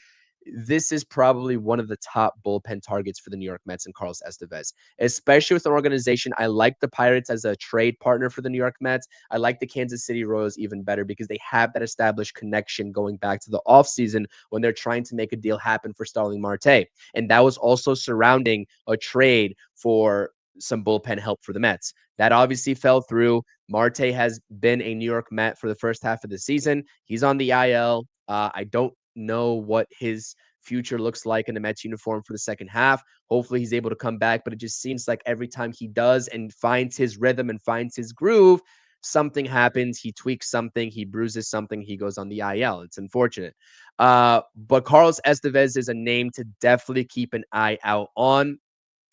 this is probably one of the top bullpen targets for the New York Mets and Carlos Estevez, especially with an organization. I like the Pirates as a trade partner for the New York Mets. I like the Kansas City Royals even better because they have that established connection going back to the offseason when they're trying to make a deal happen for Starling Marte. And that was also surrounding a trade for some bullpen help for the Mets. That obviously fell through. Marte has been a New York Met for the first half of the season. He's on the IL. I don't know what his future looks like in the Mets uniform for the second half. Hopefully he's able to come back, but it just seems like every time he does and finds his rhythm and finds his groove, something happens. He tweaks something, he bruises something, he goes on the IL. It's unfortunate. But Carlos Estevez is a name to definitely keep an eye out on.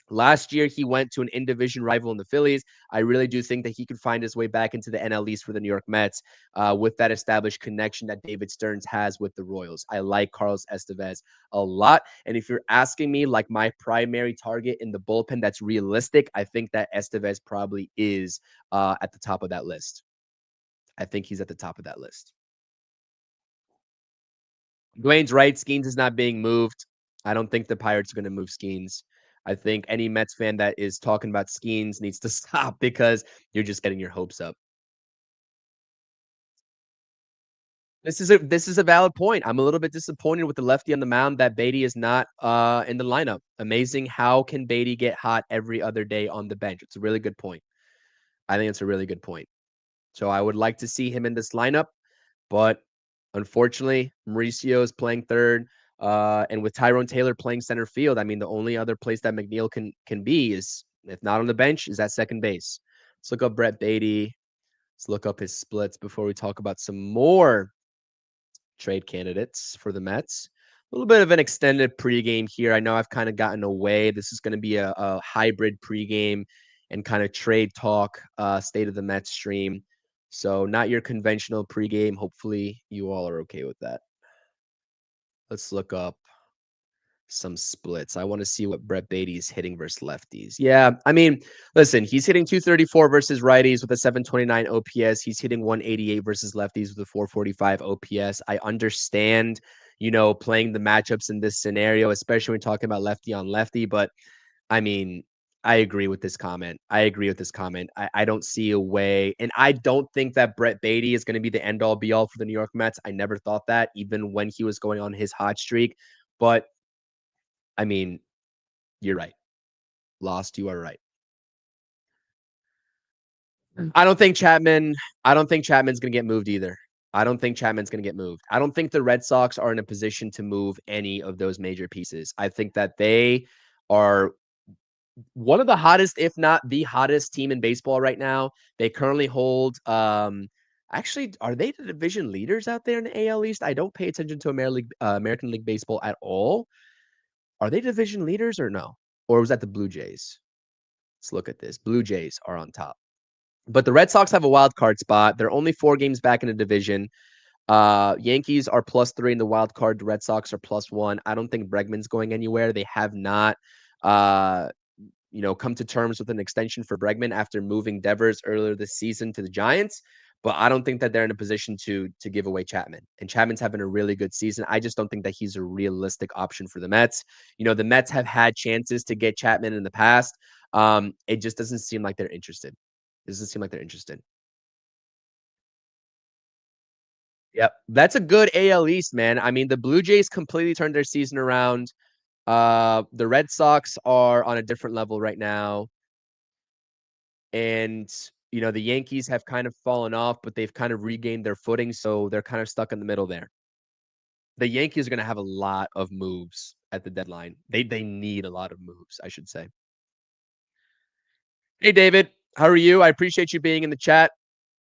Last year, he went to an in-division rival in the Phillies. I really do think that he could find his way back into the NL East for the New York Mets with that established connection that David Stearns has with the Royals. I like Carlos Estevez a lot. And if you're asking me, like my primary target in the bullpen that's realistic, I think that Estevez probably is at the top of that list. I think he's at the top of that list. Dwayne's right. Skeens is not being moved. I don't think the Pirates are going to move Skeens. I think any Mets fan that is talking about Skeens needs to stop because you're just getting your hopes up. This is a valid point. I'm a little bit disappointed with the lefty on the mound that Beatty is not in the lineup. Amazing. How can Beatty get hot every other day on the bench? It's a really good point. I think it's a really good point. So I would like to see him in this lineup. But unfortunately, Mauricio is playing third. And with Tyrone Taylor playing center field, I mean, the only other place that McNeil can be is, if not on the bench, is at second base. Let's look up Brett Beatty. Let's look up his splits before we talk about some more trade candidates for the Mets. A little bit of an extended pregame here. I know I've kind of gotten away. This is going to be a hybrid pregame and kind of trade talk, state of the Mets stream. So not your conventional pregame. Hopefully you all are okay with that. Let's look up some splits. I want to see what Brett Beatty is hitting versus lefties. Yeah, I mean, listen, he's hitting 234 versus righties with a 729 OPS. He's hitting 188 versus lefties with a 445 OPS. I understand, playing the matchups in this scenario, especially when talking about lefty on lefty, but I mean, I agree with this comment. I don't see a way. And I don't think that Brett Beatty is going to be the end all be all for the New York Mets. I never thought that, even when he was going on his hot streak. But I mean, you're right. Lost, you are right. I don't think Chapman's going to get moved either. I don't think Chapman's going to get moved. I don't think the Red Sox are in a position to move any of those major pieces. I think that they are one of the hottest, if not the hottest team in baseball right now. They currently hold actually, are they the division leaders out there in the AL East? I don't pay attention to American League Baseball at all. Are they division leaders or no? Or was that the Blue Jays? Let's look at this. Blue Jays are on top. But the Red Sox have a wild card spot. They're only 4 games back in the division. Yankees are +3 in the wild card. The Red Sox are +1. I don't think Bregman's going anywhere. They have not come to terms with an extension for Bregman after moving Devers earlier this season to the Giants. But I don't think that they're in a position to give away Chapman. And Chapman's having a really good season. I just don't think that he's a realistic option for the Mets. The Mets have had chances to get Chapman in the past. It just doesn't seem like they're interested. It doesn't seem like they're interested. Yep. That's a good AL East, man. I mean, the Blue Jays completely turned their season around. The Red Sox are on a different level right now. And, the Yankees have kind of fallen off, but they've kind of regained their footing. So they're kind of stuck in the middle there. The Yankees are going to have a lot of moves at the deadline. They need a lot of moves, I should say. Hey, David, how are you? I appreciate you being in the chat.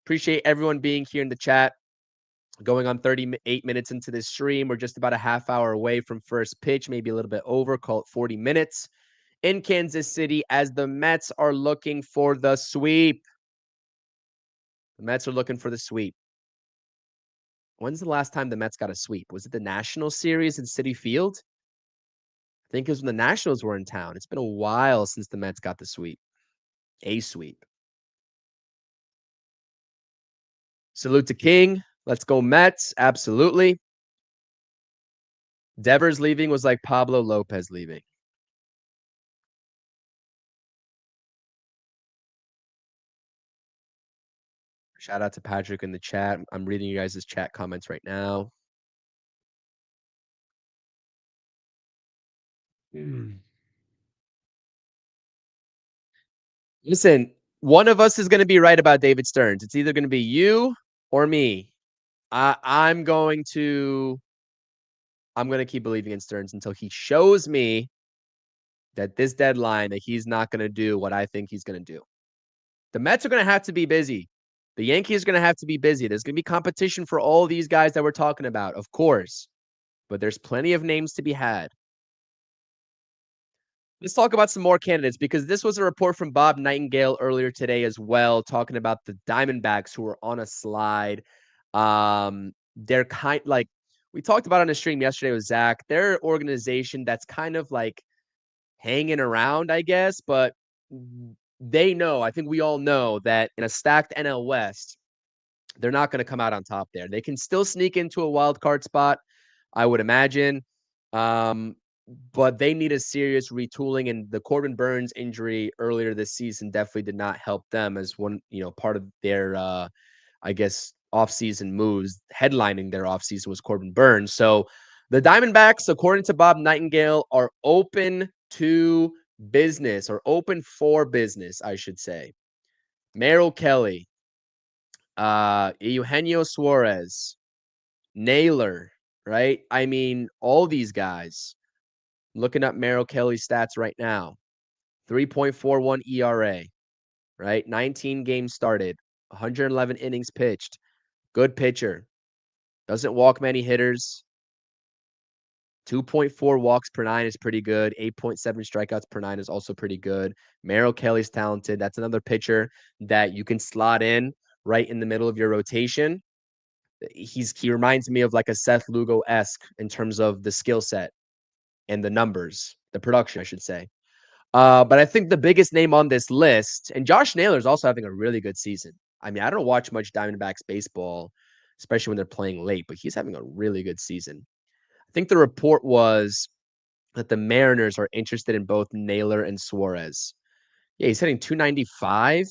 Appreciate everyone being here in the chat. Going on 38 minutes into this stream. We're just about a half hour away from first pitch, maybe a little bit over, call it 40 minutes in Kansas City as the Mets are looking for the sweep. The Mets are looking for the sweep. When's the last time the Mets got a sweep? Was it the National Series in Citi Field? I think it was when the Nationals were in town. It's been a while since the Mets got the sweep. A sweep. Salute to King. Let's go Mets. Absolutely. Devers leaving was like Pablo Lopez leaving. Shout out to Patrick in the chat. I'm reading you guys' chat comments right now. Listen, one of us is going to be right about David Stearns. It's either going to be you or me. I'm going to keep believing in Stearns until he shows me that this deadline that he's not going to do what I think he's going to do. The Mets are going to have to be busy. The Yankees are going to have to be busy. There's going to be competition for all these guys that we're talking about, of course, but there's plenty of names to be had. Let's talk about some more candidates because this was a report from Bob Nightingale earlier today as well, talking about the Diamondbacks who are on a slide. They're kind like we talked about on the stream yesterday with Zach. They're an organization that's kind of like hanging around, I guess, but they know, I think we all know that in a stacked NL West, they're not going to come out on top there. They can still sneak into a wild card spot, I would imagine. But they need a serious retooling, and the Corbin Burns injury earlier this season definitely did not help them as one, part of their, I guess, offseason moves. Headlining their offseason was Corbin Burns. So the Diamondbacks, according to Bob Nightingale, are open to business or open for business, I should say. Merrill Kelly, Eugenio Suarez, Naylor, right? I mean, all these guys. Looking up Merrill Kelly's stats right now. 3.41 ERA, right? 19 games started, 111 innings pitched. Good pitcher. Doesn't walk many hitters. 2.4 walks per nine is pretty good. 8.7 strikeouts per nine is also pretty good. Merrill Kelly's talented. That's another pitcher that you can slot in right in the middle of your rotation. He reminds me of like a Seth Lugo-esque in terms of the skill set and the numbers, the production, I should say. But I think the biggest name on this list, and Josh Naylor is also having a really good season. I mean, I don't watch much Diamondbacks baseball, especially when they're playing late, but he's having a really good season. I think the report was that the Mariners are interested in both Naylor and Suarez. Yeah, he's hitting 295,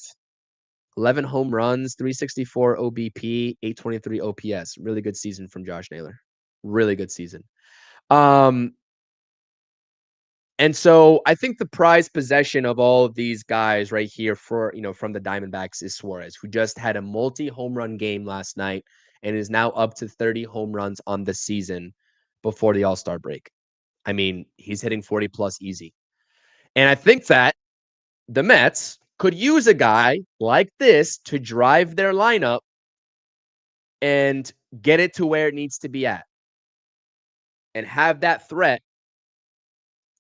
11 home runs, 364 OBP, 823 OPS. Really good season from Josh Naylor. Really good season. And so I think the prized possession of all of these guys right here for, from the Diamondbacks is Suarez, who just had a multi-home run game last night and is now up to 30 home runs on the season before the All-Star break. I mean, he's hitting 40 plus easy. And I think that the Mets could use a guy like this to drive their lineup and get it to where it needs to be at and have that threat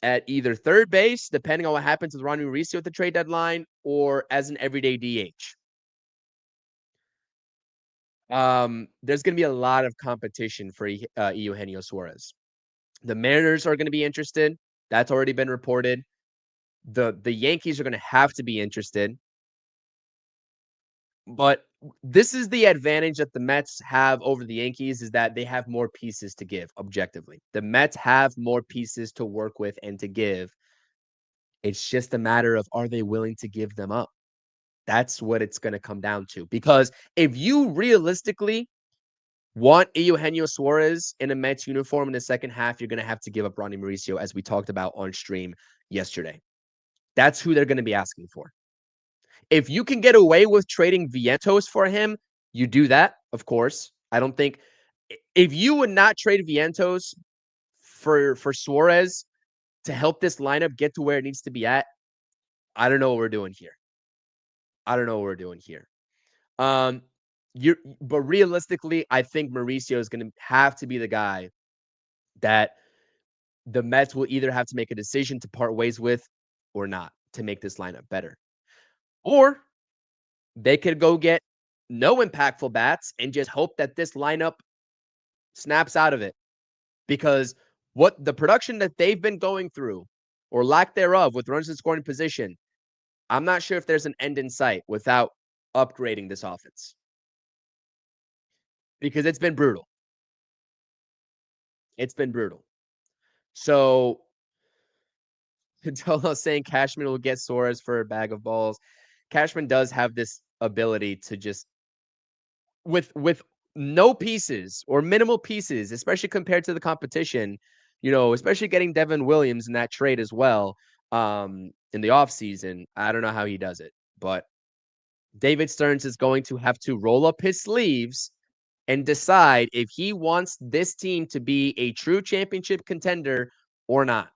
at either third base, depending on what happens with Ronnie Mauricio at the trade deadline, or as an everyday DH. There's going to be a lot of competition for Eugenio Suarez. The Mariners are going to be interested. That's already been reported. The Yankees are going to have to be interested. But this is the advantage that the Mets have over the Yankees, is that they have more pieces to give objectively. The Mets have more pieces to work with and to give. It's just a matter of, are they willing to give them up? That's what it's going to come down to. Because if you realistically want Eugenio Suarez in a Mets uniform in the second half, you're going to have to give up Ronnie Mauricio, as we talked about on stream yesterday. That's who they're going to be asking for. If you can get away with trading Vientos for him, you do that, of course. I don't think if you would not trade Vientos for Suarez to help this lineup get to where it needs to be at, I don't know what we're doing here. But realistically, I think Mauricio is going to have to be the guy that the Mets will either have to make a decision to part ways with or not to make this lineup better. Or they could go get no impactful bats and just hope that this lineup snaps out of it. Because what the production that they've been going through, or lack thereof, with runners in scoring position, I'm not sure if there's an end in sight without upgrading this offense. Because it's been brutal. It's been brutal. So Dolo saying Cashman will get Suarez for a bag of balls. Cashman does have this ability to just with no pieces or minimal pieces, especially compared to the competition, especially getting Devin Williams in that trade as well, in the offseason. I don't know how he does it, but David Stearns is going to have to roll up his sleeves and decide if he wants this team to be a true championship contender or not.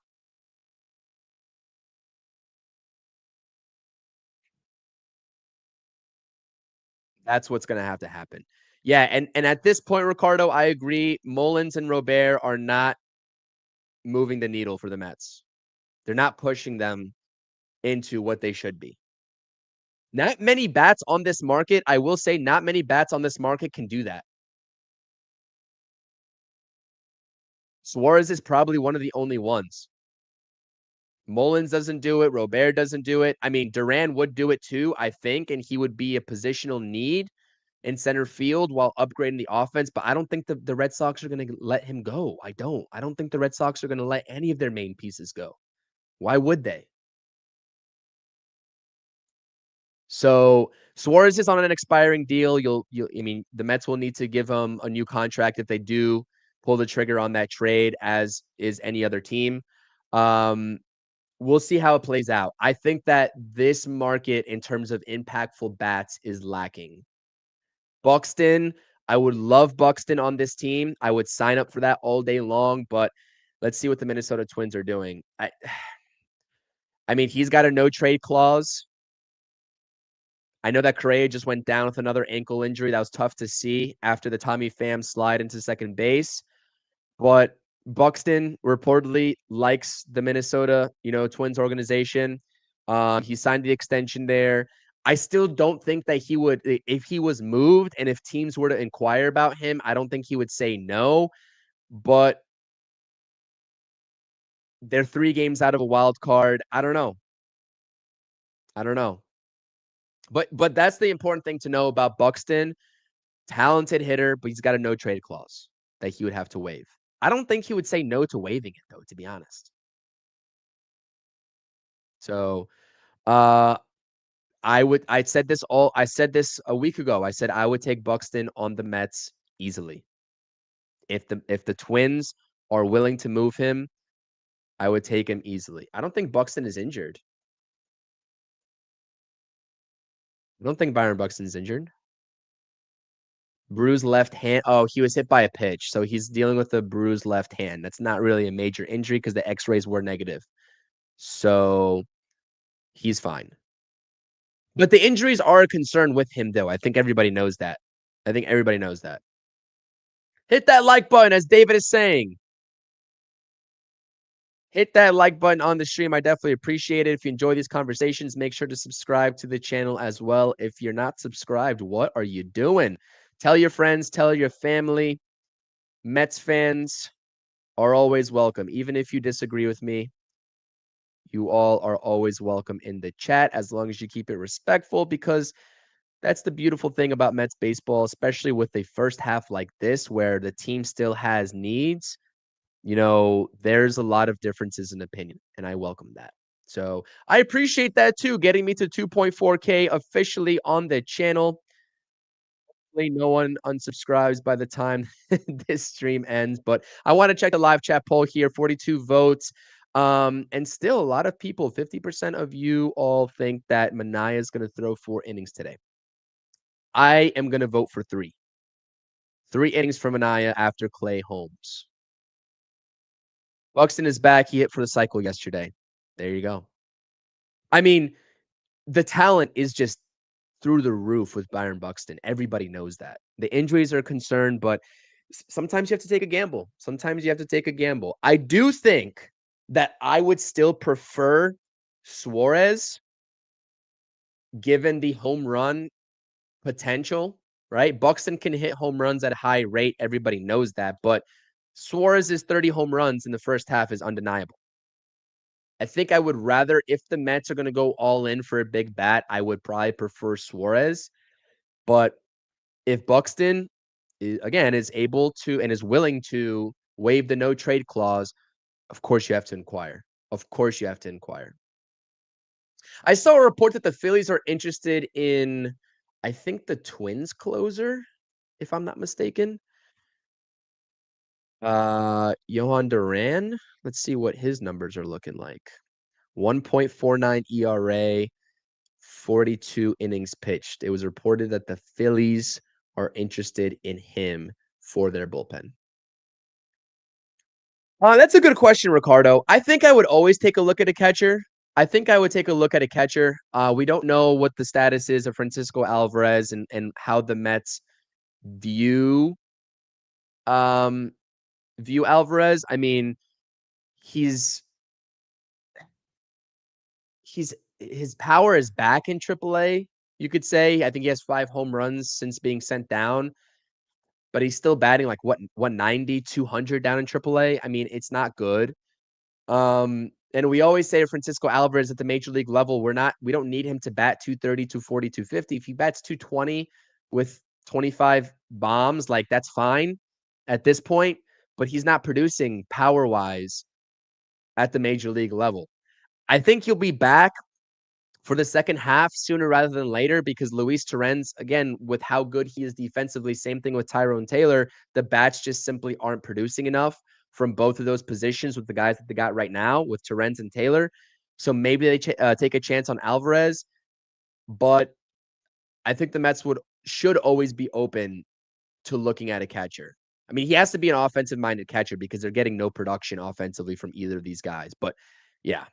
That's what's going to have to happen. Yeah, and at this point, Ricardo, I agree. Mullins and Robert are not moving the needle for the Mets. They're not pushing them into what they should be. Not many bats on this market. I will say, not many bats on this market can do that. Suarez is probably one of the only ones. Mullins doesn't do it. Robert doesn't do it. I mean, Duran would do it too, I think, and he would be a positional need in center field while upgrading the offense. But I don't think the Red Sox are going to let him go. I don't. I don't think the Red Sox are going to let any of their main pieces go. Why would they? So Suarez is on an expiring deal. I mean, the Mets will need to give him a new contract if they do pull the trigger on that trade, as is any other team. We'll see how it plays out. I think that this market, in terms of impactful bats, is lacking. Buxton, I would love Buxton on this team. I would sign up for that all day long, but let's see what the Minnesota Twins are doing. I mean, he's got a no trade clause. I know that Correa just went down with another ankle injury. That was tough to see after the Tommy Pham slide into second base. But Buxton reportedly likes the Minnesota, Twins organization. He signed the extension there. I still don't think that he would, if he was moved and if teams were to inquire about him, I don't think he would say no. But they're 3 games out of a wild card. I don't know. I don't know. But that's the important thing to know about Buxton. Talented hitter, but he's got a no trade clause that he would have to waive. I don't think he would say no to waiving it, though, to be honest. So, uh, I said this a week ago. I said I would take Buxton on the Mets easily. If the Twins are willing to move him, I would take him easily. I don't think Buxton is injured. I don't think Byron Buxton's injured. Bruised left hand. Oh, he was hit by a pitch. So he's dealing with a bruised left hand. That's not really a major injury because the x-rays were negative. So he's fine. But the injuries are a concern with him, though. I think everybody knows that. I think everybody knows that. Hit that like button, as David is saying. Hit that like button on the stream. I definitely appreciate it. If you enjoy these conversations, make sure to subscribe to the channel as well. If you're not subscribed, what are you doing? Tell your friends, tell your family. Mets fans are always welcome. Even if you disagree with me, you all are always welcome in the chat as long as you keep it respectful, because that's the beautiful thing about Mets baseball, especially with a first half like this where the team still has needs. There's a lot of differences in opinion, and I welcome that. So I appreciate that too, getting me to 2.4K officially on the channel. Hopefully no one unsubscribes by the time this stream ends, but I want to check the live chat poll here, 42 votes. And still a lot of people, 50% of you all think that Manaea is going to throw 4 innings today. I am going to vote for 3. 3 innings from Manaea after Clay Holmes. Buxton is back. He hit for the cycle yesterday. There you go. I mean, the talent is just through the roof with Byron Buxton. Everybody knows that. The injuries are a concern, but sometimes you have to take a gamble. Sometimes you have to take a gamble. I do think that I would still prefer Suarez given the home run potential, right? Buxton can hit home runs at a high rate. Everybody knows that. But Suarez's 30 home runs in the first half is undeniable. I think I would rather, if the Mets are going to go all in for a big bat, I would probably prefer Suarez. But if Buxton, again, is able to and is willing to waive the no trade clause, Of course you have to inquire. Of course you have to inquire. I saw a report that the Phillies are interested in, I think, the Twins closer, if I'm not mistaken. Johan Duran. Let's see what his numbers are looking like. 1.49 ERA, 42 innings pitched. It was reported that the Phillies are interested in him for their bullpen. That's a good question, Ricardo. I think I would always take a look at a catcher. I think I would take a look at a catcher. We don't know what the status is of Francisco Alvarez and how the Mets view view Alvarez. I mean, he's his power is back in AAA, you could say. I think he has 5 home runs since being sent down, but he's still batting like what 190, 200 down in AAA. I mean, it's not good. And we always say to Francisco Alvarez at the major league level, we don't need him to bat 230, 240, 250. If he bats 220 with 25 bombs, like that's fine at this point, but he's not producing power wise at the major league level. I think he'll be back for the second half sooner rather than later because Luis Torrens, again, with how good he is defensively, same thing with Tyrone Taylor, the bats just simply aren't producing enough from both of those positions with the guys that they got right now with Torrens and Taylor. So maybe they take a chance on Alvarez, but I think the Mets should always be open to looking at a catcher. I mean, he has to be an offensive-minded catcher because they're getting no production offensively from either of these guys. But yeah.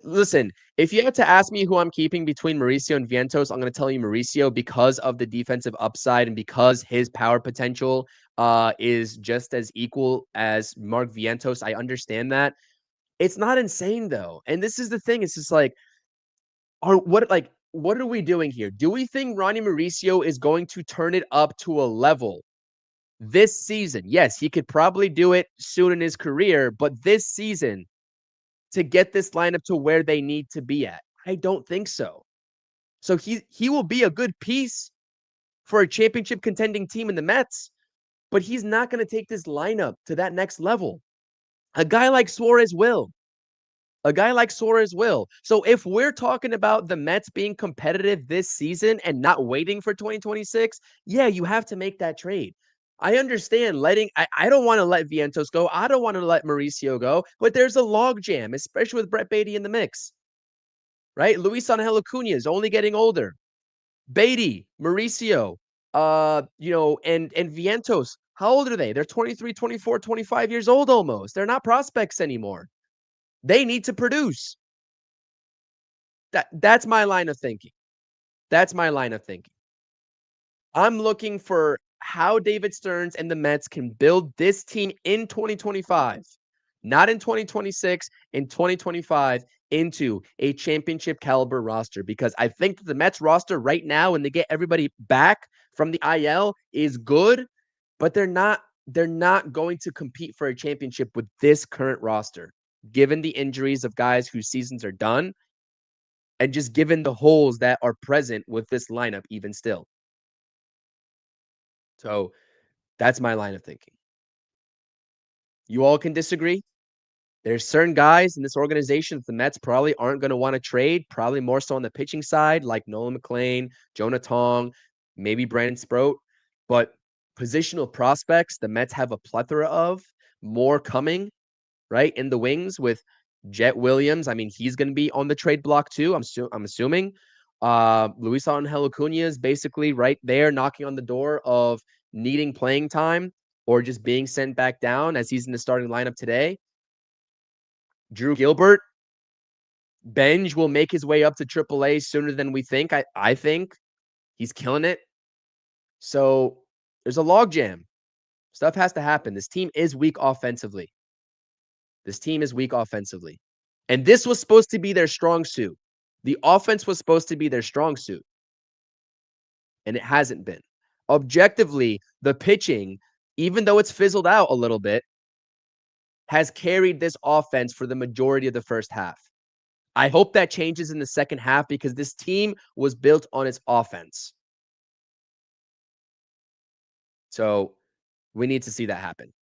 Listen, if you had to ask me who I'm keeping between Mauricio and Vientos, I'm going to tell you Mauricio because of the defensive upside and because his power potential is just as equal as Mark Vientos. I understand that. It's not insane though. And this is the thing. It's just like, what are we doing here? Do we think Ronnie Mauricio is going to turn it up to a level this season? Yes, he could probably do it soon in his career, but this season, to get this lineup to where they need to be at? I don't think so. So he will be a good piece for a championship contending team in the Mets, but he's not going to take this lineup to that next level. A guy like Suarez will. A guy like Suarez will. So if we're talking about the Mets being competitive this season and not waiting for 2026, yeah, you have to make that trade. I understand I don't want to let Vientos go. I don't want to let Mauricio go, but there's a logjam, especially with Brett Beatty in the mix, right? Luis Angel Acuna is only getting older. Beatty, Mauricio, and Vientos, how old are they? They're 23, 24, 25 years old almost. They're not prospects anymore. They need to produce. That's my line of thinking. That's my line of thinking. I'm looking for how David Stearns and the Mets can build this team in 2025, not in 2026, in 2025 into a championship caliber roster, because I think that the Mets roster right now, when they get everybody back from the IL, is good, but they're not going to compete for a championship with this current roster, given the injuries of guys whose seasons are done and just given the holes that are present with this lineup even still. So that's my line of thinking. You all can disagree. There's certain guys in this organization that the Mets probably aren't going to want to trade, probably more so on the pitching side, like Nolan McLean, Jonah Tong, maybe Brandon Sproat. But positional prospects, the Mets have a plethora of, more coming, right, in the wings with Jet Williams. I mean, he's going to be on the trade block too, I'm assuming. Luis Angel Acuna is basically right there knocking on the door of needing playing time or just being sent back down as he's in the starting lineup today. Drew Gilbert, Benj will make his way up to AAA sooner than we think. I think he's killing it. So there's a logjam. Stuff has to happen. This team is weak offensively. And this was supposed to be their strong suit. The offense was supposed to be their strong suit. And it hasn't been. Objectively, the pitching, even though it's fizzled out a little bit, has carried this offense for the majority of the first half. I hope that changes in the second half because this team was built on its offense. So we need to see that happen.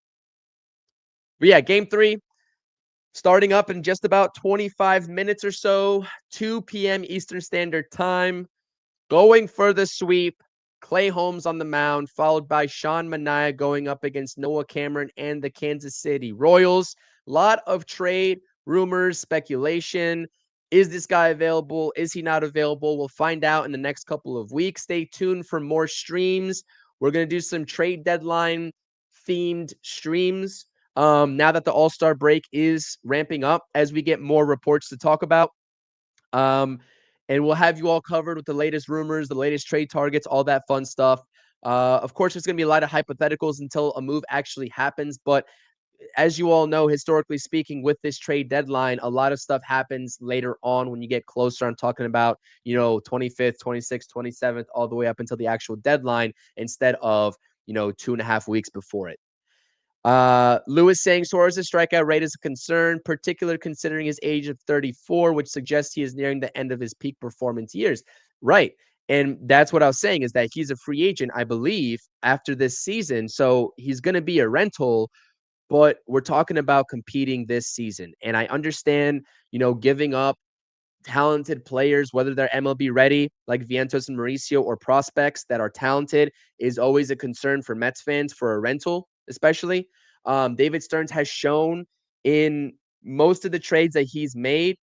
But yeah, game 3 starting up in just about 25 minutes or so, 2 p.m. Eastern Standard Time. Going for the sweep, Clay Holmes on the mound, followed by Sean Manaea going up against Noah Cameron and the Kansas City Royals. Lot of trade rumors, speculation. Is this guy available? Is he not available? We'll find out in the next couple of weeks. Stay tuned for more streams. We're going to do some trade deadline themed streams now that the All-Star break is ramping up as we get more reports to talk about. And we'll have you all covered with the latest rumors, the latest trade targets, all that fun stuff. Of course, there's going to be a lot of hypotheticals until a move actually happens. But as you all know, historically speaking, with this trade deadline, a lot of stuff happens later on when you get closer. I'm talking about, 25th, 26th, 27th, all the way up until the actual deadline instead of, 2.5 weeks before it. Lewis saying Suarez's strikeout rate is a concern, particularly considering his age of 34, which suggests he is nearing the end of his peak performance years. Right. And that's what I was saying is that he's a free agent, I believe, after this season. So he's going to be a rental, but we're talking about competing this season. And I understand, giving up talented players, whether they're MLB ready, like Vientos and Mauricio, or prospects that are talented, is always a concern for Mets fans for a rental, especially. David Stearns has shown in most of the trades that he's made,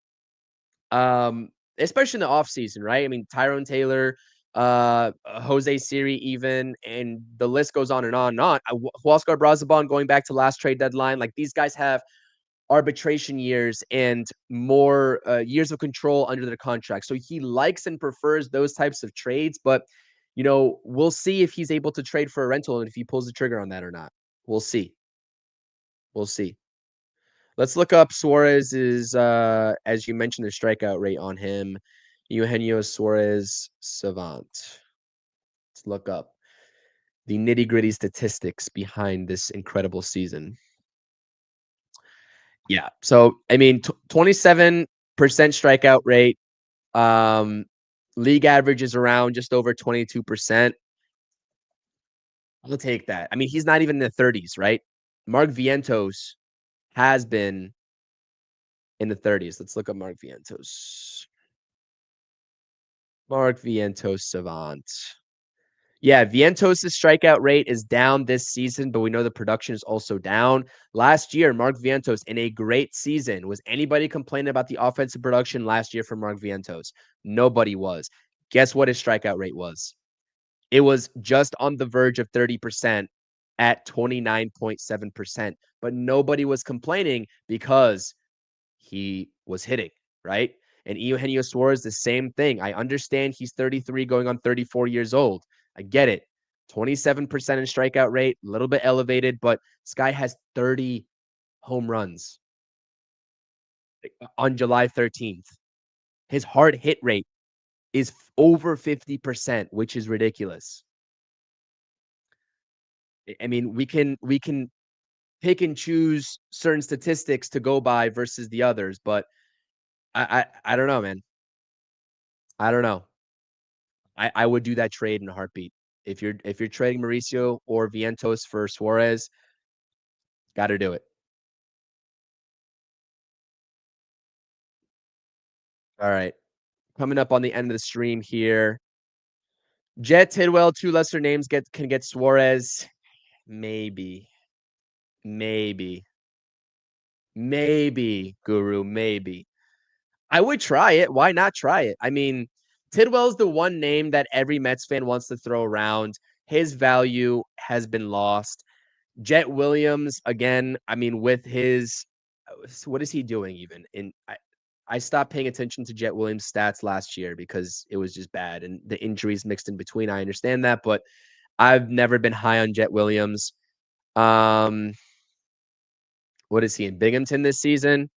especially in the offseason, right? I mean, Tyrone Taylor, Jose Siri even, and the list goes on and on and on. Huascar Brazaban going back to last trade deadline. Like, these guys have arbitration years and more years of control under their contract. So he likes and prefers those types of trades, but we'll see if he's able to trade for a rental and if he pulls the trigger on that or not. We'll see. We'll see. Let's look up Suarez's, as you mentioned, the strikeout rate on him. Eugenio Suarez Savant. Let's look up the nitty-gritty statistics behind this incredible season. Yeah. So, I mean, 27% strikeout rate. League average is around just over 22%. I'll take that. I mean, he's not even in the 30s, right? Mark Vientos has been in the 30s. Let's look up Mark Vientos. Mark Vientos Savant. Yeah, Vientos' strikeout rate is down this season, but we know the production is also down. Last year, Mark Vientos in a great season. Was anybody complaining about the offensive production last year for Mark Vientos? Nobody was. Guess what his strikeout rate was? It was just on the verge of 30% at 29.7%. But nobody was complaining because he was hitting, right? And Eugenio Suarez, the same thing. I understand he's 33 going on 34 years old. I get it. 27% in strikeout rate, a little bit elevated, but this guy has 30 home runs on July 13th. His hard hit rate is over 50%, which is ridiculous. I mean, we can pick and choose certain statistics to go by versus the others, but I don't know, man. I don't know. I would do that trade in a heartbeat. If you're trading Mauricio or Vientos for Suarez, got to do it. All right. Coming up on the end of the stream here. Jet Tidwell, two lesser names can get Suarez. Maybe. Guru, maybe. I would try it. Why not try it? I mean, Tidwell's the one name that every Mets fan wants to throw around. His value has been lost. Jet Williams, again, I mean, with his, what is he doing even? I stopped paying attention to Jet Williams' stats last year because it was just bad and the injuries mixed in between. I understand that, but I've never been high on Jet Williams. What is he in Binghamton this season?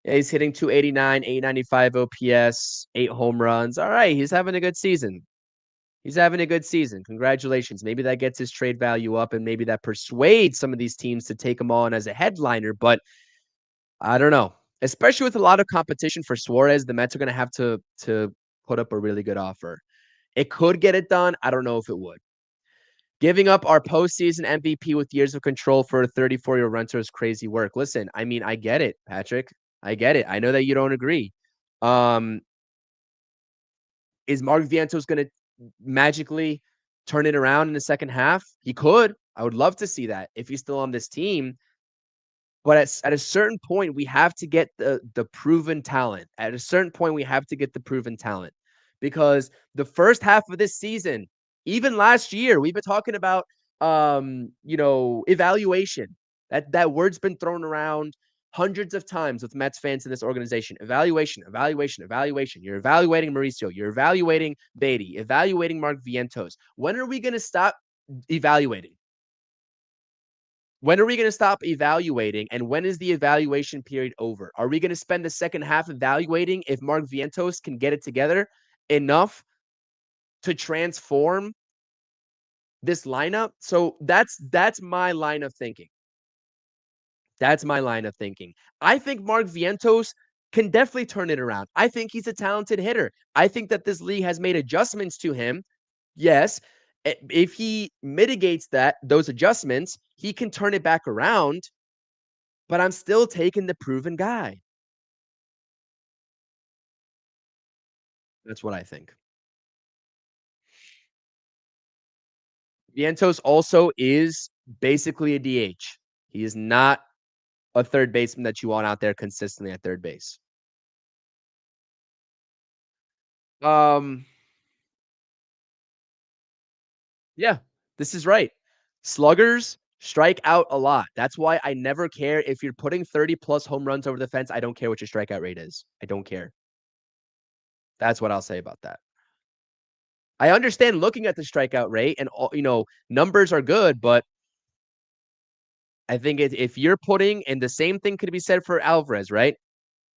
Yeah, he's hitting 289, 895 OPS, 8 home runs. All right, he's having a good season. Congratulations. Maybe that gets his trade value up and maybe that persuades some of these teams to take him on as a headliner, but I don't know. Especially with a lot of competition for Suarez, the Mets are going to have to put up a really good offer. It could get it done. I don't know if it would. Giving up our postseason MVP with years of control for a 34-year-old renter is crazy work. Listen, I mean, I get it, Patrick. I get it. I know that you don't agree. Um, is Mark Vientos going to magically turn it around in the second half? He could. I would love to see that if he's still on this team. But at a certain point, we have to get the proven talent. At a certain point, we have to get the proven talent because the first half of this season, even last year, we've been talking about evaluation. That word's been thrown around hundreds of times with Mets fans in this organization. Evaluation, evaluation, evaluation. You're evaluating Mauricio. You're evaluating Beatty, evaluating Mark Vientos. When are we going to stop evaluating? When are we going to stop evaluating, and when is the evaluation period over? Are we going to spend the second half evaluating if Mark Vientos can get it together enough to transform this lineup? So that's my line of thinking. That's my line of thinking. I think Mark Vientos can definitely turn it around. I think he's a talented hitter. I think that this league has made adjustments to him. Yes, if he mitigates those adjustments, he can turn it back around. But I'm still taking the proven guy. That's what I think. Vientos also is basically a DH. He is not a third baseman that you want out there consistently at third base. Um, yeah, this is right. Sluggers strike out a lot. That's why I never care if you're putting 30 plus home runs over the fence. I don't care what your strikeout rate is. I don't care. That's what I'll say about that. I understand looking at the strikeout rate and all, numbers are good, but I think if you're putting, and the same thing could be said for Alvarez, right?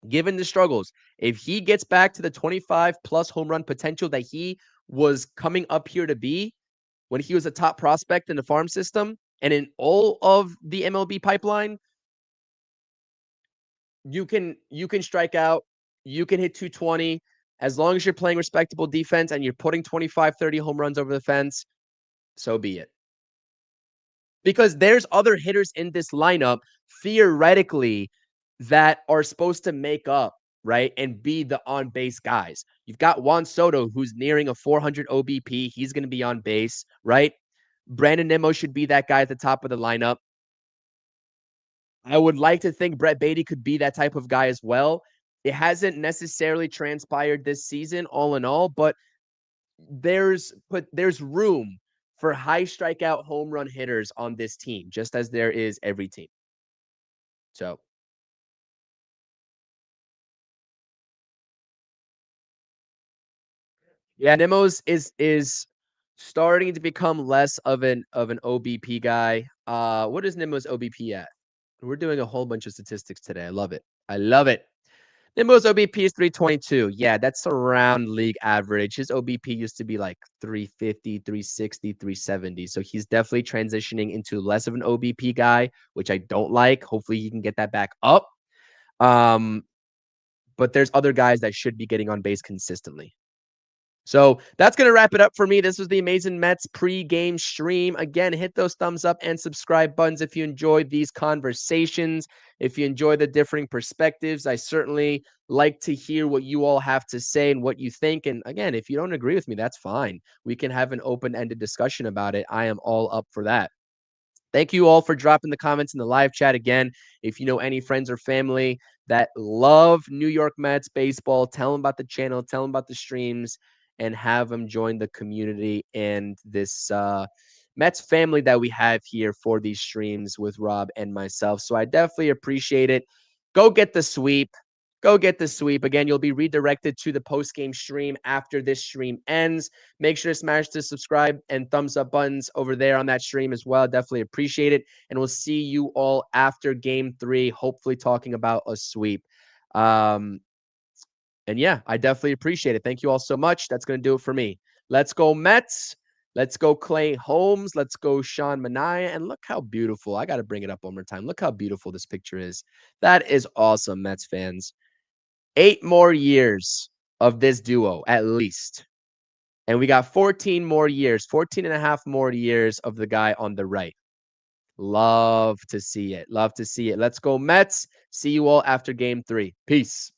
Given the struggles, if he gets back to the 25 plus home run potential that he was coming up here to be when he was a top prospect in the farm system and in all of the MLB pipeline, you can strike out, you can hit 220 as long as you're playing respectable defense and you're putting 25, 30 home runs over the fence, so be it. Because there's other hitters in this lineup theoretically that are supposed to make up, right, and be the on base guys. You've got Juan Soto, who's nearing a 400 OBP. He's going to be on base, right? Brandon Nimmo should be that guy at the top of the lineup. I would like to think Brett Beatty could be that type of guy as well. It hasn't necessarily transpired this season, all in all, but there's room for high strikeout home run hitters on this team, just as there is every team. So yeah, Nimmo's is starting to become less of an OBP guy. What is Nimmo's OBP at? We're doing a whole bunch of statistics today. I love it. I love it. Nimmo's OBP is 322. Yeah, that's around league average. His OBP used to be like 350, 360, 370. So he's definitely transitioning into less of an OBP guy, which I don't like. Hopefully he can get that back up. But there's other guys that should be getting on base consistently. So that's going to wrap it up for me. This was the Amazing Mets pre-game stream. Again, hit those thumbs up and subscribe buttons if you enjoyed these conversations. If you enjoy the differing perspectives, I certainly like to hear what you all have to say and what you think. And again, if you don't agree with me, that's fine. We can have an open-ended discussion about it. I am all up for that. Thank you all for dropping the comments in the live chat again. If you know any friends or family that love New York Mets baseball, tell them about the channel, tell them about the streams, and have them join the community and this Mets family that we have here for these streams with Rob and myself. So I definitely appreciate it. Go get the sweep. Go get the sweep. Again, you'll be redirected to the post-game stream after this stream ends. Make sure to smash the subscribe and thumbs up buttons over there on that stream as well. Definitely appreciate it. And we'll see you all after game 3, hopefully talking about a sweep. And yeah, I definitely appreciate it. Thank you all so much. That's going to do it for me. Let's go Mets. Let's go Clay Holmes. Let's go Sean Manaea. And look how beautiful. I got to bring it up one more time. Look how beautiful this picture is. That is awesome, Mets fans. 8 more years of this duo, at least. And we got 14 more years, 14 and a half more years of the guy on the right. Love to see it. Love to see it. Let's go Mets. See you all after game 3. Peace.